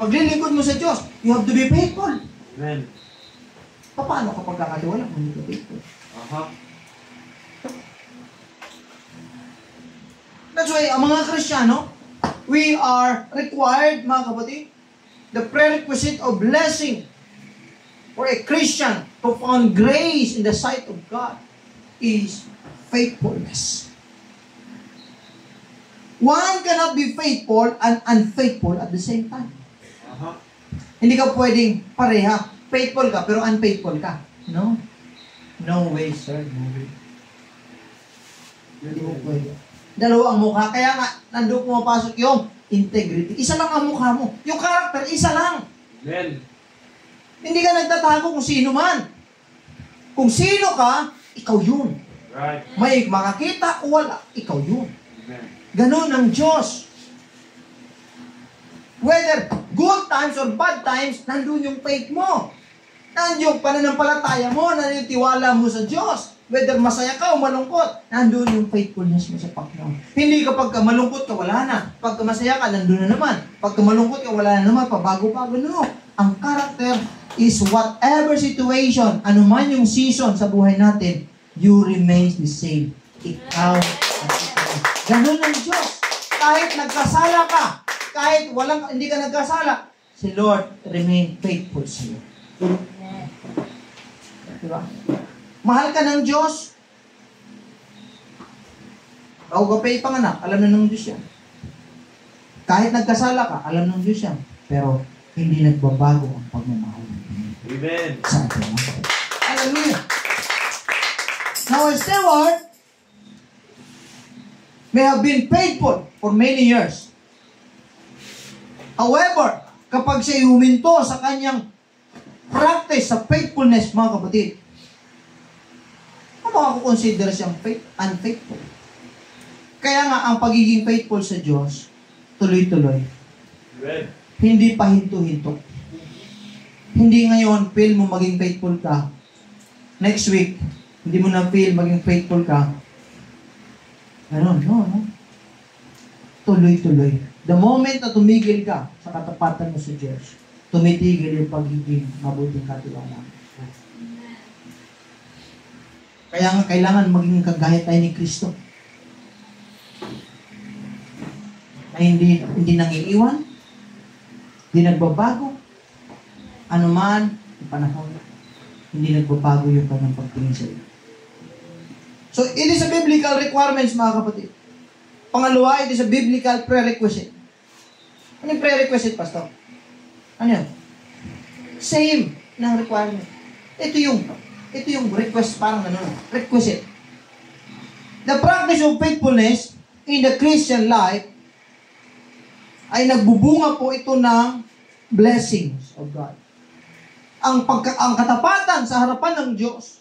Paglilingkod mo sa Diyos, you have to be faithful. Amen. Paano ka pagkakatiwala kung hindi ka faithful? That's why, ang mga Kristiyano, we are required, mga kapatid, the prerequisite of blessing for a Christian to find grace in the sight of God is faithfulness. One cannot be faithful and unfaithful at the same time. Hindi ka pwedeng pareha. Faithful ka, pero unfaithful ka. No? No way, sir. No way. Hindi mo pwede. Dalawa ang mukha. Kaya nga, nandun pumapasok yung integrity. Isa lang ang mukha mo. Yung character, isa lang. Amen. Hindi ka nagtatago kung sino man. Kung sino ka, ikaw yun. Right. May makakita o wala, ikaw yun. Amen. Ganun ang Diyos. Whether good times or bad times, nandun yung faith mo. Nandun yung pananampalataya mo, nandun yung tiwala mo sa Diyos. Whether masaya ka o malungkot, nandun yung faithfulness mo sa Panginoon. Hindi kapag malungkot ka, wala na. Pagka masaya ka, nandun na naman. Pagka malungkot ka, wala na naman. Pabago-bago na. Ang character is whatever situation, anuman yung season sa buhay natin, you remain the same. Ikaw at ikaw. Ganun ang Diyos. Kahit nagkasala ka, kahit hindi ka nagkasala, si Lord remain faithful sa iyo. Diba? Mahal ka ng Diyos. Bago ka pa ipanganak, alam na ng Diyos yan. Kahit nagkasala ka, alam ng Diyos yan. Pero hindi nagbabago ang pagmamahal. Amen. Sa atin. Hallelujah. Now, a steward may have been faithful for many years. However, kapag siya huminto sa kanyang practice sa faithfulness, mga kapatid, makakukonsider siyang unfaithful. Kaya nga, ang pagiging faithful sa Diyos, tuloy-tuloy. Amen. Hindi pa hinto-hinto. Hindi ngayon, feel mo maging faithful ka. Next week, hindi mo na feel maging faithful ka. Ano, no. Tuloy-tuloy. The moment na tumigil ka sa katapatan mo sa Diyos, tumitigil yung pagiging mabuting katiwala. Kaya nga kailangan maging kagaya tayo ni Kristo. Na hindi nangiiwan, hindi nagbabago, anuman ang panahon, hindi nagbabago yung kanyang pagtingin sa iyo. So, it is a biblical requirements, mga kapatid. Pangalawa, it is a biblical prerequisite. Ano yung prerequisite, Pastor? Ano yun? Same ng requirement. Ito yung request, parang gano'n. Requisite. The practice of faithfulness in the Christian life ay nagbubunga po ito ng blessings of God. Ang katapatan sa harapan ng Diyos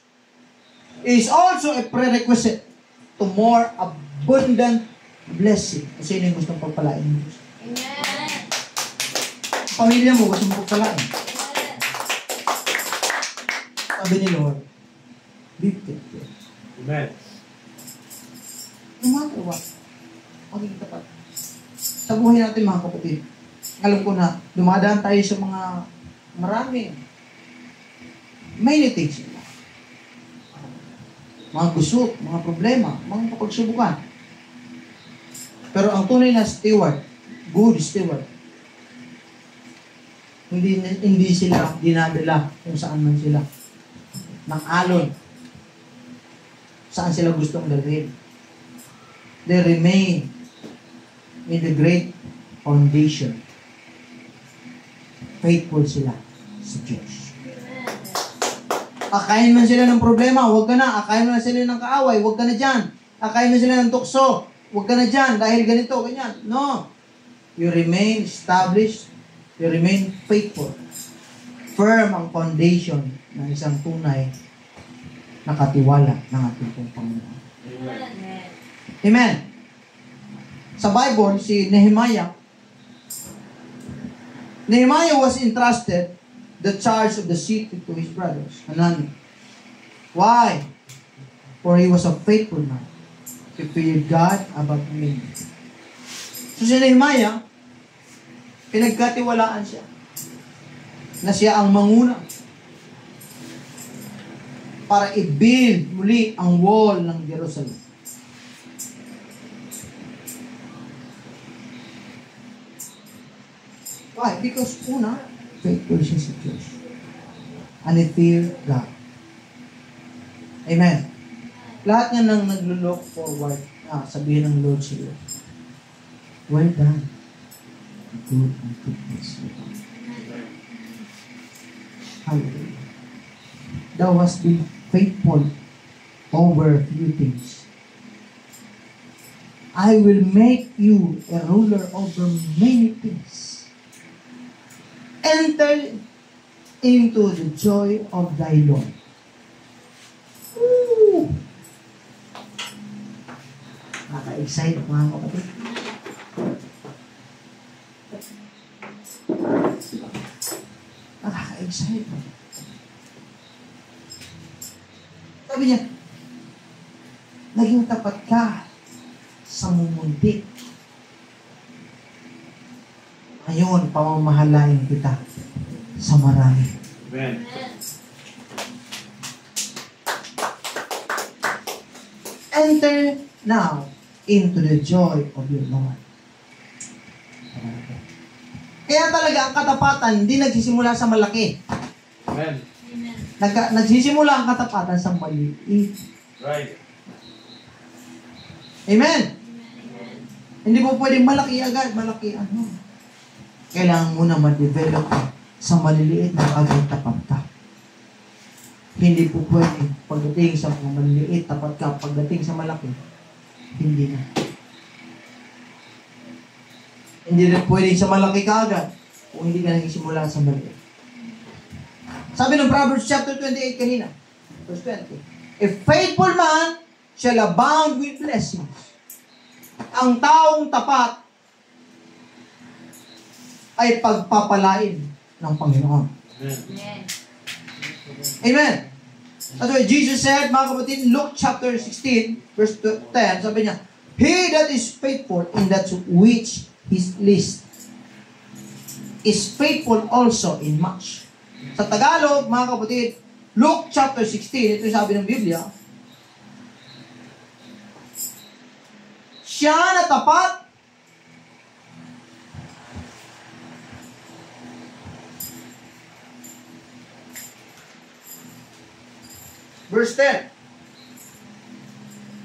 is also a prerequisite to more abundant blessing. Kasi yun yung gustong pagpalain ng Diyos. Amen. Pamilya mo, gusto mo pagpalain. Sabi ni Lord, be faithful. Amen. No matter what, magiging tapat. Sa buhay natin, mga kapatid, alam ko na, dumadaan tayo sa mga marami. Many things. Mga gusot, mga problema, mga kapagsubukan. Pero ang tunay na steward, good steward, hindi sila dinadala kung saan man sila. Ng alon. Saan sila gustong dalhin. They remain in the great foundation. Faithful sila sa Diyos. Akayin man sila ng problema, huwag ka na. Akayin man sila ng kaaway, huwag ka na dyan. Akayin man sila ng tukso, huwag ka na dyan dahil ganito, ganyan. No. You remain established. You remain faithful. Firm ang foundation ng isang tunay na katiwala ng ating Panginoon. Amen. Amen. Sa Bible, si Nehemiah was entrusted the charge of the city to his brothers, Hanani. Why? For he was a faithful man. He feared God above men. So si Nehemiah, pinagkatiwalaan siya na siya ang manguna para i-build muli ang wall ng Jerusalem. Why? Because una, faithful siya sa Diyos. And he feared God. Amen. Lahat nga nang naglo-look forward, sabihin ng Lord sa iyo, well done, good and faithful servant. Hallelujah. Thou hast been faithful over few things. I will make you a ruler over many things. Enter into the joy of thy Lord. Woo! Nakaka-excite mga kapatid. Nakaka-excite. Sabi niya, naging tapat ka sa mumuntik. Ngayon, pamamahalain kita sa marami. Amen. Enter now into the joy of your Lord. Kaya talaga ang katapatan hindi nagsisimula sa malaki. Amen. Nagsisimula ang katapatan sa maliit. Right. Amen. Hindi mo pwedeng malaki agad, malaki ano. Kailangan muna ma-develop ka sa maliliit na bagay tapat ka. Hindi po pwedeng pagdating sa mga maliliit tapat ka, pagdating sa malaki, hindi na. Hindi rin pwedeng sa malaki ka agad kung hindi ka nagsimula sa maliit. Sabi ng Proverbs chapter 28 kanina, verse 20, a faithful man shall abound with blessings. Ang taong tapat ay pagpapalain ng Panginoon. Amen. Amen. That's why Jesus said, mga kapatid, Luke chapter 16, verse 10, sabi niya, he that is faithful in that which His least is faithful also in much. Sa Tagalog, mga kapatid, Luke chapter 16, ito yung sabi ng Biblia, siya na tapat verse 10.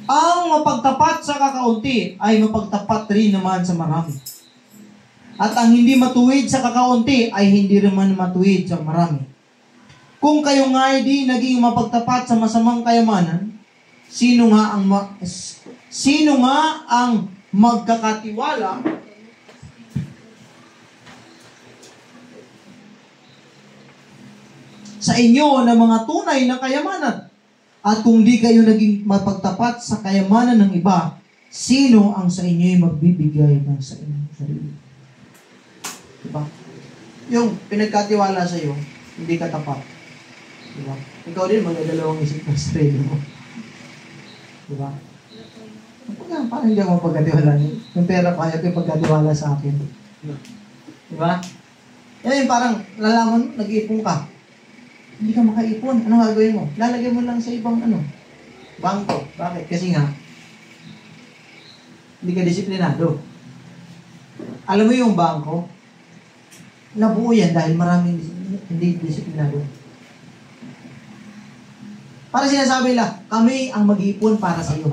Ang mapagtapat sa kakaunti ay mapagtapat rin naman sa marami. At ang hindi matuwid sa kakaunti ay hindi rin man matuwid sa marami. Kung kayo nga ay di naging mapagtapat sa masamang kayamanan, sino nga ang magkakatiwala sa inyo ng mga tunay na kayamanan? At kung di kayo naging mapagtapat sa kayamanan ng iba, sino ang sa inyo ay magbibigay ng sa inyong sarili? Diba? Yung pinagkatiwala sa iyo, hindi ka tapat. Diba? Ikaw din, magdadalawang isip ng sarili mo. Diba? Paano hindi ako mapagkatiwala? Yung pera ko, kaya ko yung pagkatiwala sa akin. Diba? Yan yung parang, lalaman mo, nag-iipon ka. Hindi ka makaipon. Ano gagawin mo? Lalagay mo lang sa ibang bangko. Bakit? Kasi nga, hindi ka disiplinado. Alam mo yung bangko, nabuo yan dahil maraming hindi disiplinado. Para sinasabi nila, kami ang mag-iipon para sa iyo.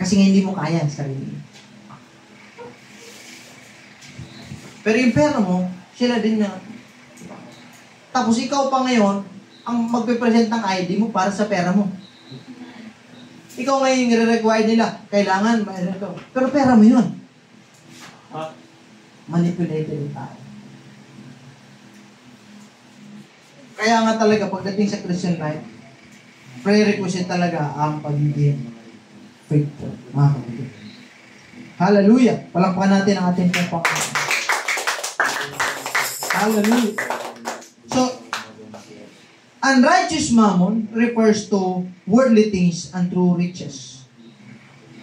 Kasi nga hindi mo kaya sa sarili. Pero yung pera mo, sila din na. Tapos ikaw pa ngayon, ang magpe-present ng ID mo para sa pera mo. Ikaw ngayon yung re-require nila, kailangan, pero pera mo yun. Manipulated yung tao. Kaya nga talaga, pagdating sa Christian life, prerequisite talaga ang pagiging faithful. Mga kapatid. Hallelujah! Palakpakan natin ang ating Panginoon. Hallelujah! So, unrighteous mammon refers to worldly things and true riches.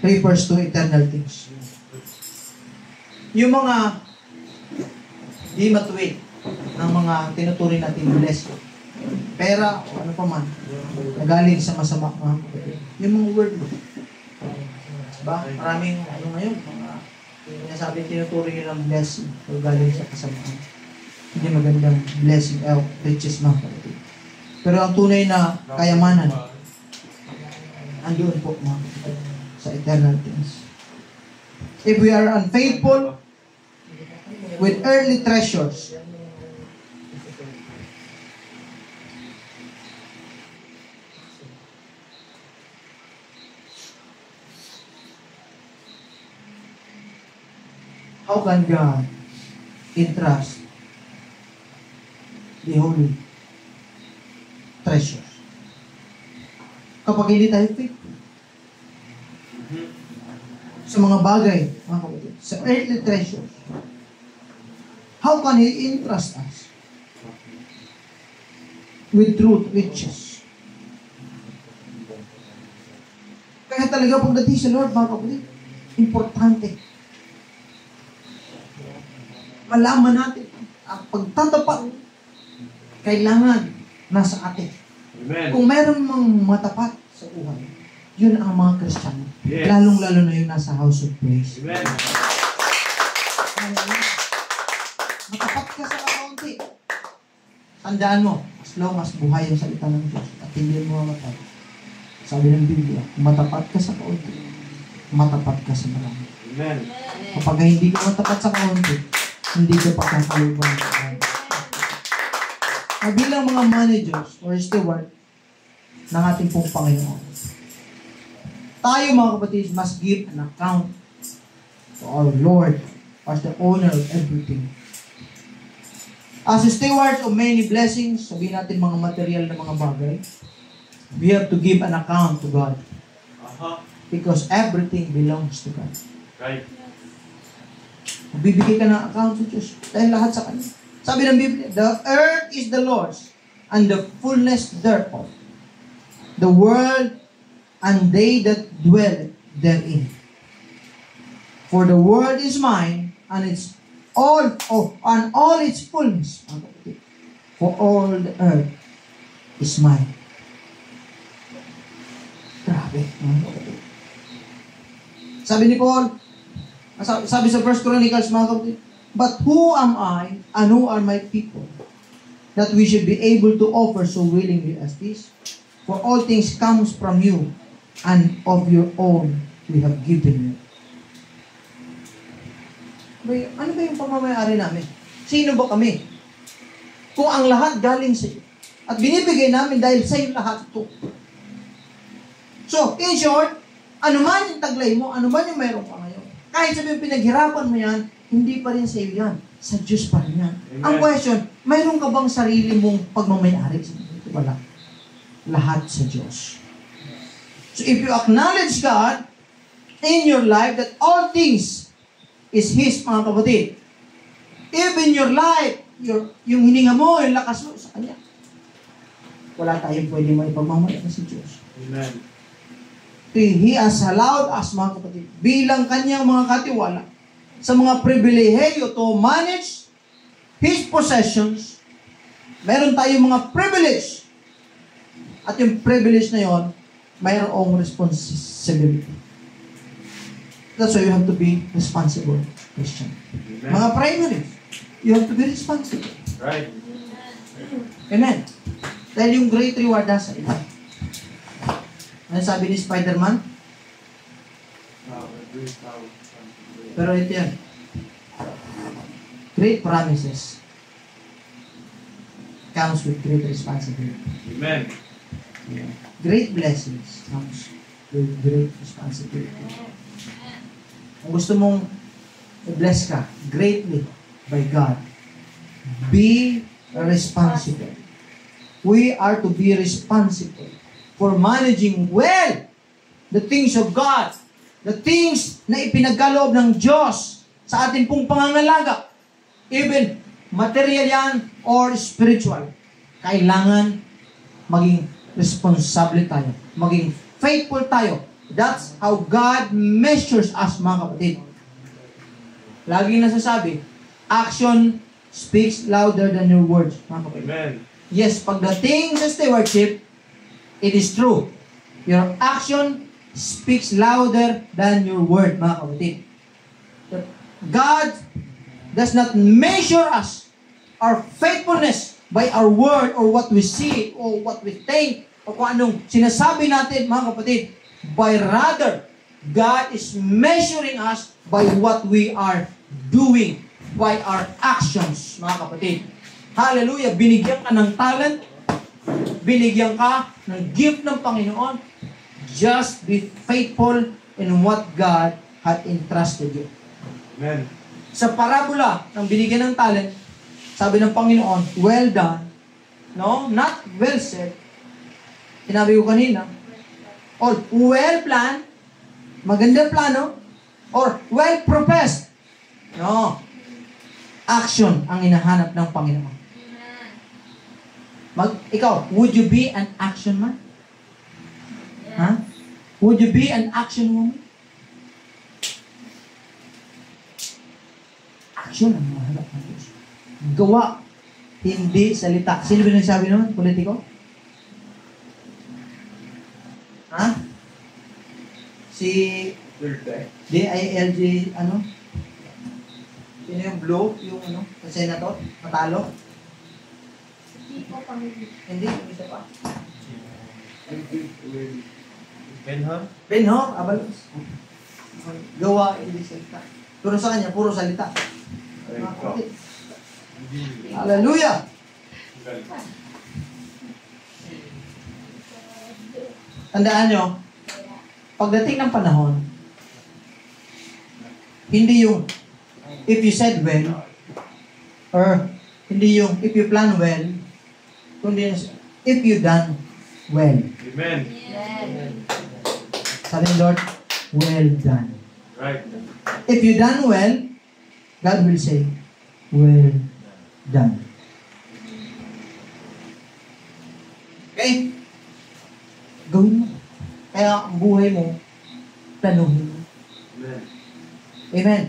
Refers to eternal things. Yung mga di matuwid ng mga tinuturing natin blessing. Pera o ano pa man, nagaling sa masama. Yung mga worldly. Diba? Maraming ngayon, mga sinasabi tinuturing nilang blessing o galing sa kasamaan. Hindi magandang blessing, riches mga kapatid. Pero ang tunay na kayamanan, andoon po mga kapatid, sa eternal things. If we are unfaithful with earthly treasures, how can God entrust the holy treasures? Kapag hindi tayo faithful sa mga bagay, mga kapatid, sa earthly treasures, how can He entrust us with truth, riches? Kaya talaga pagdating sa Lord, mga kapatid, importante. Malaman natin ang pagtatapat kailangan nasa atin. Amen. Kung meron mang matapat sa buhay, yun ang mga Kristiyano. Yes. Lalong-lalo na yung nasa house of praise. Amen. Matapat ka sa kakaunti. Tandaan mo, as long as buhay yung salita ng Diyos at hindi mo mamatay. Sabi ng Biblia, kung matapat ka sa kaunti, matapat ka sa marami. Amen. Kapag hindi ka matapat sa kaunti, hindi ka pagkakaluban ng marami. Bilang mga managers or steward ng ating pong Panginoon, tayo mga kapatid must give an account to our Lord as the owner of everything. As stewards of many blessings, sabihin natin mga material na mga bagay, we have to give an account to God. Because everything belongs to God. Right. Bibigay ka ng account sa Diyos dahil lahat sa Kanya. Sabi ng Biblia, the earth is the Lord's and the fullness thereof, the world and they that dwell therein. For the world is mine and all its fullness. For all the earth is mine. Grabe. Sabi ni Paul, sabi sa 1 Chronicles, mga kapatid, but who am I and who are my people that we should be able to offer so willingly as this? For all things comes from you, and of your own we have given you. Ano ba yung pamamayari namin? Sino ba kami? Kung ang lahat galing sa iyo. At binibigay namin dahil sa iyo lahat ito. So, in short, ano man yung taglay mo, ano man yung mayroon ka ngayon, kahit sabihin pinaghirapan mo yan, hindi pa rin sa iyo yan. Sa Diyos pa rin yan. Amen. Ang question, mayroon ka bang sarili mong pagmamayari? Wala. Lahat sa Diyos. So, if you acknowledge God in your life that all things is His, mga kapatid, even your life, yung hininga mo, yung lakas mo, sa Kanya. Wala tayong pwede maipagmamayari sa Diyos. Amen. He has allowed us, mga kapatid, bilang Kanyang mga katiwala, sa mga pribilehiyo to manage His possessions. Meron tayong mga privilege. At yung privilege na yon, mayroong responsibility. That's why you have to be responsible Christian. Amen. Mga primaries, you have to be responsible. Right. Amen. Dahil yung great reward nasa iyo. Ano sabi ni Spider-Man? Pero ito yan. Great promises comes with great responsibility. Amen. Great blessings comes with great responsibility. Kung gusto mong i-bless ka greatly by God, be responsible. We are to be responsible for managing well the things of God, the things na ipinagkaloob ng Diyos sa ating pong pangangalaga, even material yan or spiritual. Kailangan maging responsable tayo, maging faithful tayo. That's how God measures us, mga kapatid. Laging nasasabi, action speaks louder than your words, mga kapatid. Amen. Yes, pagdating sa stewardship, it is true. Your action speaks louder than your word, mga kapatid. God does not measure us, our faithfulness, by our word or what we see or what we think o kung anong sinasabi natin, mga kapatid. By rather, God is measuring us by what we are doing, by our actions, mga kapatid. Hallelujah! Binigyan ka ng talent, binigyan ka ng gift ng Panginoon. Just be faithful in what God had entrusted you. Amen. Sa parabola ng binigyan ng talent, sabi ng Panginoon, well done. No? Not well said. Sinabi ko kanina. Or well planned, maganda plano, or well professed. No. Action ang hinahanap ng Panginoon. Ikaw, would you be an action man? Huh? Would you be an action woman? Action ang mahanap ng Diyos. Gawa, hindi salita. Sino ba nagsabi naman? Politiko? Ha? Si DILG, ano? Sino yung blue? Yung ano? Sa senator? Matalo? Hindi, yung isa pa. Benhor, Abalos. Gawa, hindi salita. Pero sa kanya, puro salita. Hallelujah! Tandaan nyo, pagdating ng panahon, hindi yung if you said well, or hindi yung if you plan well, kundi if you done well. Amen. Sabi ng Lord, well done. Right. If you done well, God will say, well done. Okay? Gawin mo. Kaya ang buhay mo, planuhin mo. Amen. Amen.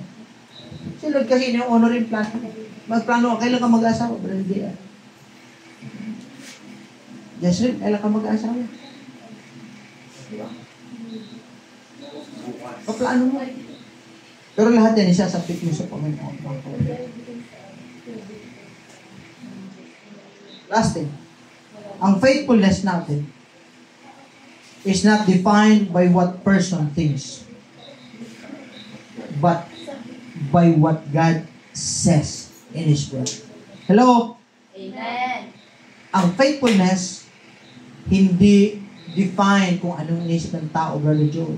Si Lord kasi ino-honor yung plano mo. Magplano ka, kailan ka mag-asawa? Pero hindi ah. Jesril, kailan ka mag-asawa? Diba? Paplano mo. Pero lahat yan, isasapit mo sa Panginoon. Last thing. Ang faithfulness natin is not defined by what person thinks, but by what God says in His Word. Hello? Amen. Ang faithfulness, hindi define kung anong inisip ng tao, Brother Joel.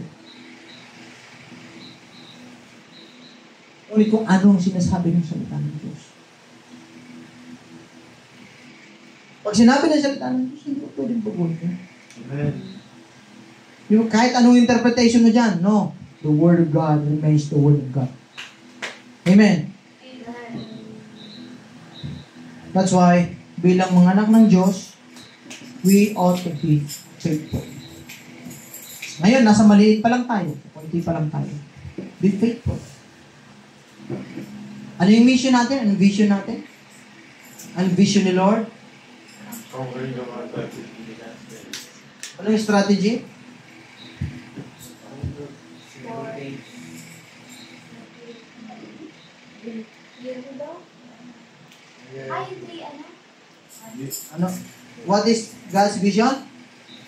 Ngunit kung anong sinasabi ng salita ng Diyos. Pag sinabi ng salita ng Diyos, hindi mo pwedeng baguhin. Amen. Yung kahit anong interpretation mo dyan, no. The Word of God remains the Word of God. Amen. Amen. That's why, bilang mga anak ng Diyos, we ought to be faithful. Ngayon, nasa maliit pa lang tayo. Kunti pa lang tayo. Be faithful. Ano yung mission natin? Ano yung vision natin? Ano yung vision ni Lord? Conquering the world by preaching the gospel. Ano yung strategy? Ay, hindi, ano? Ano? What is God's vision?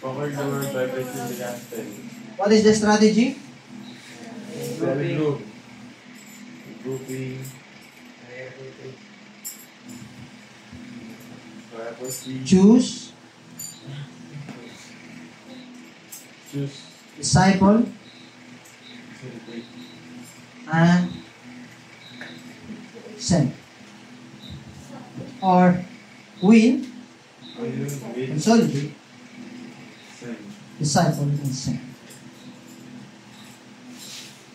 Conquering the world by preaching the gospel. What is the strategy? Grouping. Purposely. Choose, Choose. disciple, Celebrate. and send. Or win, Win. consolidate, Send. disciple, and send.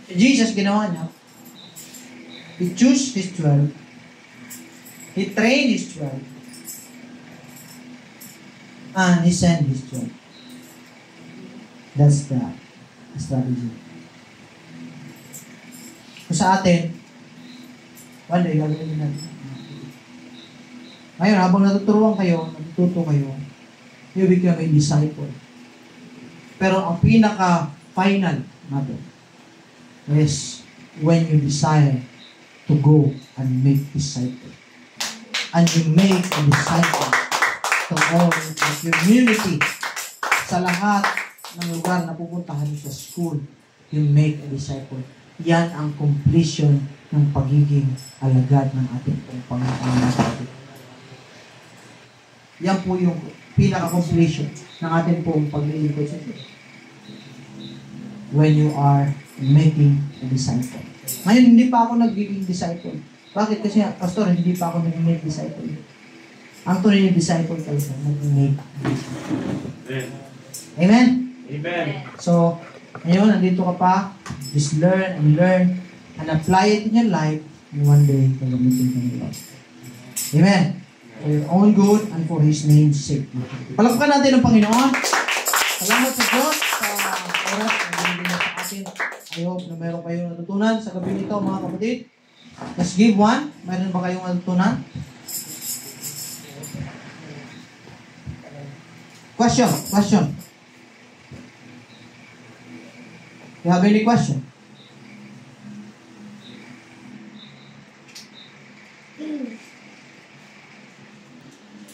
Si Jesus, ginawa niya. He chose His 12. He trained His 12. And He sent His 12. That's the strategy. Kung sa atin, one day, gagawin din natin. Ngayon, habang natuturuan kayo, natututo kayo, you become a disciple. Pero ang pinaka-final natin is when you desire to go and make disciples. And you make a disciple to all the community. Sa lahat ng lugar na pupuntahan sa school, you make a disciple. Yan ang completion ng pagiging alagad ng ating Panginoon. Yan po yung pinaka-completion ng ating pong paglilingkod sa Diyos. When you are making a disciple. Ngayon, hindi pa ako nagiging disciple. Bakit? Kasi, Pastor, hindi pa ako nag-make disciple. Ang tunay ng disciple talaga, nag-make disciple. Amen. Amen? Amen. So, ngayon, nandito ka pa. Just learn and apply it in your life, and one day, gagamitin ka ng Lord. Amen? For your own good and for His name's sake. Palakpakan natin ang Panginoon. Salamat sa Diyos sa oras na binigyan niya sa atin. I hope na meron kayong natutunan sa gabi nito, mga kapatid. Let's give one. Meron ba kayong natutunan? Question. You have any question?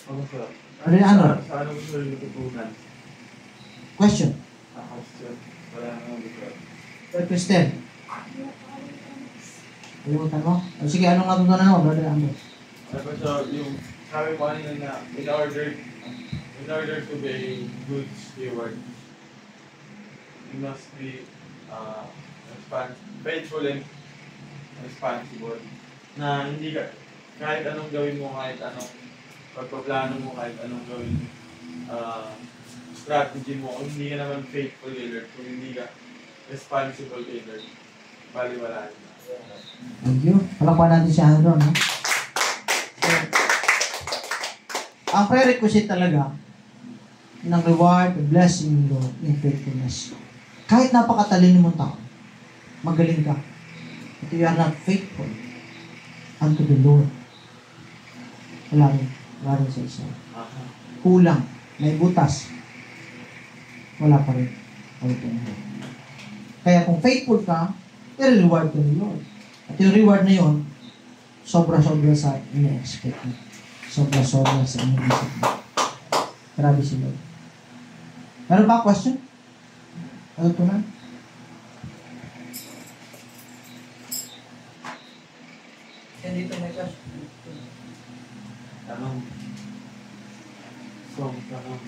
Ako sir. Ano? Sa ano gusto rin natutunan? Question. Question. Wala nang gusto. Brother Cristel. Kalimutan mo? O sige, anong natutunan mo, Brother Amos? Ano siya, yung sabi mo kanina na in order to be a good steward, you must be faithful and responsible. Na hindi ka, kahit anong gawin mo, kahit anong pagpaplano mo, kahit anong gawin strategy mo, kung hindi ka naman faithful kay Lord, kung hindi ka responsible kay Lord, baliwala na. Thank you. Palakpan natin si Aaron. No? So, ang prerequisite talaga ng reward, the blessing ng Lord, yung faithfulness. Kahit napakatalino mong tao, magaling ka, if you are not faithful, unto the Lord. Wala rin sa isa. Kulang. May butas. Wala pa rin. Kaya kung faithful ka, i-reward ka ni Lord. At yung reward na yun, sobra-sobra sa ina-expect mo. Sobra-sobra sa ina-isip mo. Grabe si Lord. Meron ba question? Ano ito na? Yan dito may question. Tanong. Tanong.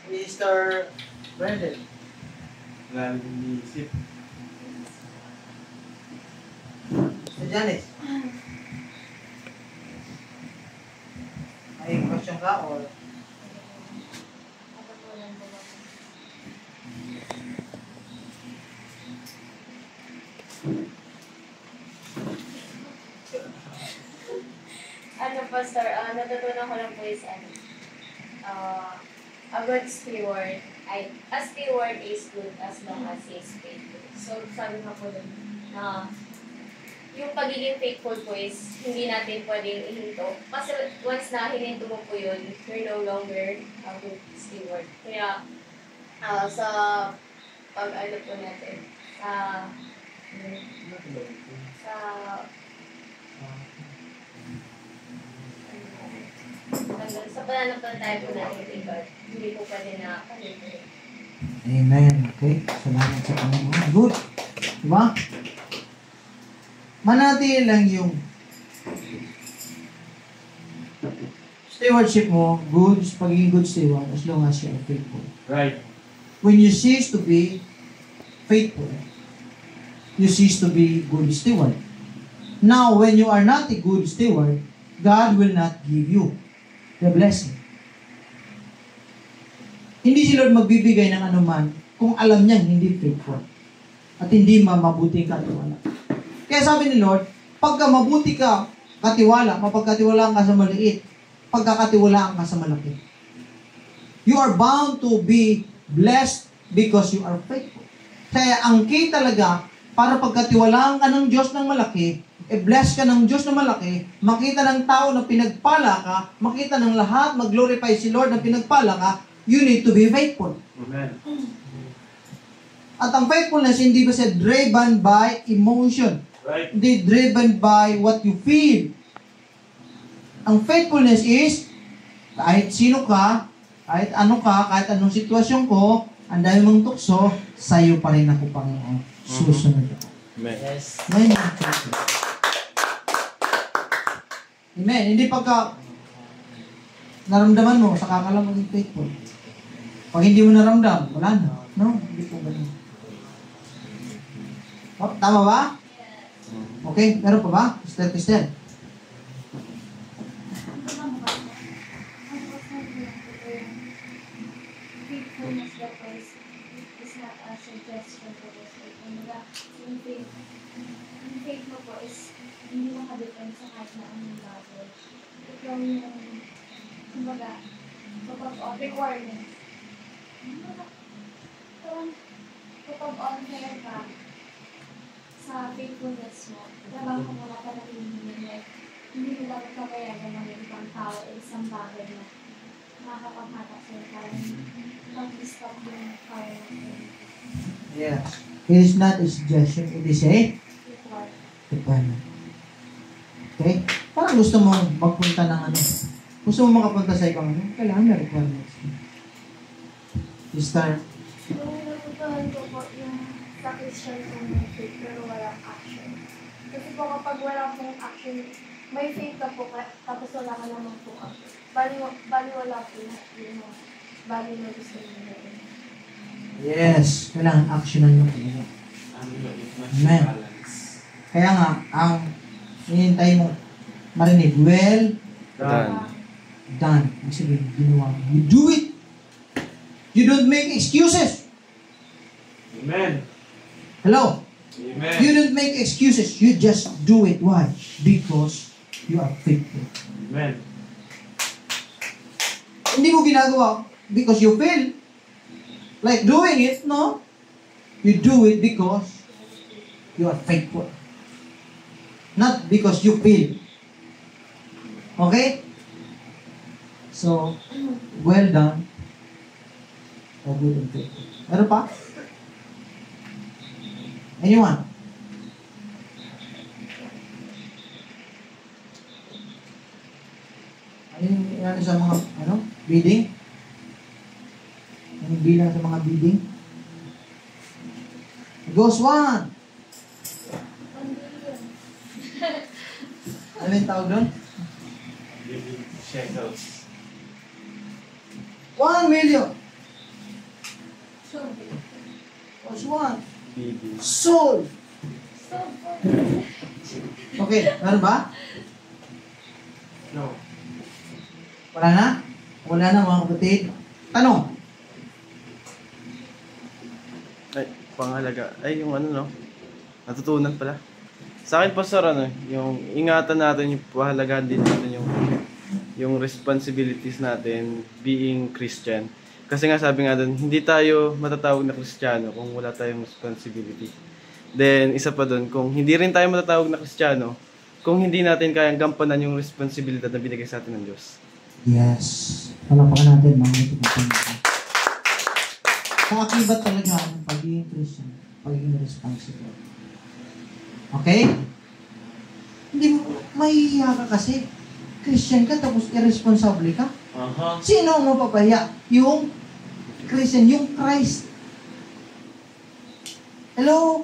Mr. Brandon. Lalo iniisip. Mr. Janice. May question ka or? Pastor, natutunan ko lang po is a good steward, a steward is good as long as he is faithful. So, sabi nga po dun, na yung pagiging faithful po is hindi natin pwedeng ihinto. Kasi once na hininto mo po yun, you're no longer a good steward. Kaya, sa pag-ano po natin, sa pananampalataya po natin kay God, hindi po pwede na palitin. Amen. Okay. Salamat sa Panginoon. Good. Diba? Manatili lang yung stewardship mo, good, pagiging good steward as long as you are faithful. Right. When you cease to be faithful, you cease to be good steward. Now, when you are not a good steward, God will not give you the blessing. Hindi si Lord magbibigay ng anuman kung alam niyang hindi faithful at hindi mabuti katiwala. Kaya sabi ni Lord, pagka mabuti ka katiwala, mapagkatiwalaan ka sa maliit, pagkakatiwalaan ka sa malaki. You are bound to be blessed because you are faithful. Kaya ang key talaga, para pagkatiwalaan ka ng Diyos ng malaki, bless ka ng Diyos na malaki, makita ng tao na pinagpala ka, makita ng lahat, mag-glorify si Lord na pinagpala ka, you need to be faithful. Amen. At ang faithfulness, hindi ba siya driven by emotion? Right. Hindi driven by what you feel. Ang faithfulness is, kahit sino ka, kahit ano ka, kahit anong sitwasyon ko, ang dami mong tukso, sa'yo pa rin ako, Panginoon. Susunod ako. Amen. Yes. Amen. Amen. Hindi pagka naramdaman mo, saka ka lang maging faithful. Pag hindi mo naramdam, wala na. No, hindi po ganun. Oh, tama ba? Okay, meron pa ba? Kristel. Faithfulness is not a suggestion for us. Yung faith mo po is hindi makadepend sa kahit na anong bagay. Ikaw yung, kumbaga, requirements. Kapag on care ka sa faithfulness mo, trabaho mo na panatili mo, like, hindi mo dapat kapayagan ng ibang tao o isang bagay na makakapaghatak sa'yo para mag-stop yung fire mo. Yes. It is not a suggestion, it is a requirement. Okay? Parang gusto mo magpunta ng ano. Gusto mo makapunta sa ibang ano, kailangan may requirements. You start. Yung natutunan ko po yung sa Christian kung may faith pero walang action. Kasi po kapag wala pong action, may faith ka po tapos wala ka naman po action. Bali wala po yung bali na gusto mo gawin. Yes. Kailangan actionan mo talaga. Amen. Kaya nga, ang hinihintay mo marinig, well done. Ibig sabihin, ginawa mo. You do it. You don't make excuses. Amen. Hello? Amen. You don't make excuses. You just do it. Why? Because you are faithful. Amen. Hindi mo ginagawa because you feel like doing it, no? You do it because you are faithful. Not because you feel. Okay? So, well done. O good and faithful. Meron pa? Anyone? Ano yung sa mga, bidding? Anong bilang sa mga bidding? Goes one. Ano yung tawag doon? Shekels. 1 million. So, Was one. Bidding. Sold. so, Okay, meron ba? No. Wala na? Wala na mga kapatid. Tanong. Ay, pangalaga. Ay, yung ano, no? Natutunan pala. Sa akin, Pastor, yung ingatan natin, yung pahalagahan din natin yung responsibilities natin being Christian. Kasi nga sabi nga doon, hindi tayo matatawag na Kristiyano kung wala tayong responsibility. Then, isa pa doon, kung hindi rin tayo matatawag na Kristiyano, kung hindi natin kayang gampanan yung responsibilidad na binigay sa atin ng Diyos. Yes. Palapakan natin mga kapatid. Kaakibat talaga ang pagiging Christian, pagiging responsible. Okay? Hindi mo, mahihiya ka kasi. Christian ka tapos irresponsible ka. Aha. Sino ang mapapahiya? Yung Christian, yung Christ. Hello?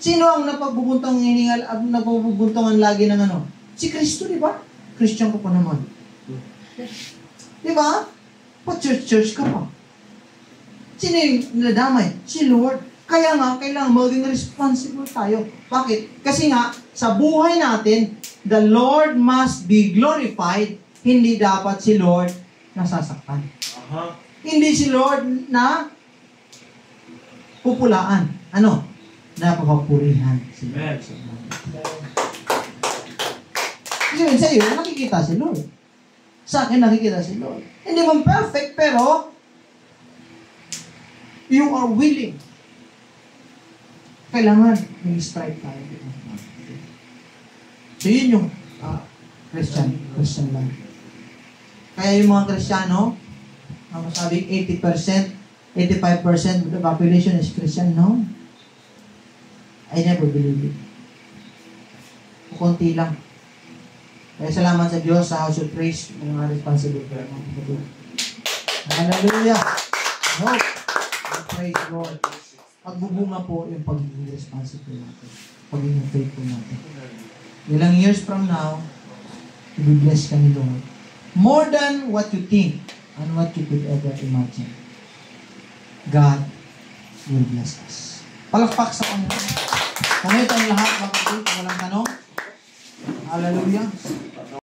Sino ang napagbubuntangan lagi ng ano? Si Kristo, di ba? Christian ka pa naman. Di ba? Pa-church ka pa. Sino yung niladamay? Si Lord. Kaya nga, kailangan maging responsible tayo. Bakit? Kasi nga, sa buhay natin, the Lord must be glorified. Hindi dapat si Lord nasasaktan. Aha. Hindi si Lord na pupulaan. Ano? Napapapurihan si Lord. Kasi sa iyo, nakikita si Lord. Sa akin, nakikita si Lord. Hindi man perfect, pero you are willing. Kailangan may strive tayo. So yun yung Christian life. Kaya yung mga Kristiyano, masabing 80%, 85% of the population is Christian. No. I never believe it. Kunti lang. Kaya salamat sa Diyos sa House of Praise ng mga responsible for mga kapatid. Hallelujah! Hope. Praise God. Pagbubunga po yung pagiging responsible natin. Pagiging faithful natin. Ilang years from now, i-bless ka ni Lord. More than what you think and what you could ever imagine. God will bless us. Palakpak sa Panginoon. Kung ito ang lahat, bakit walang tanong? Hallelujah.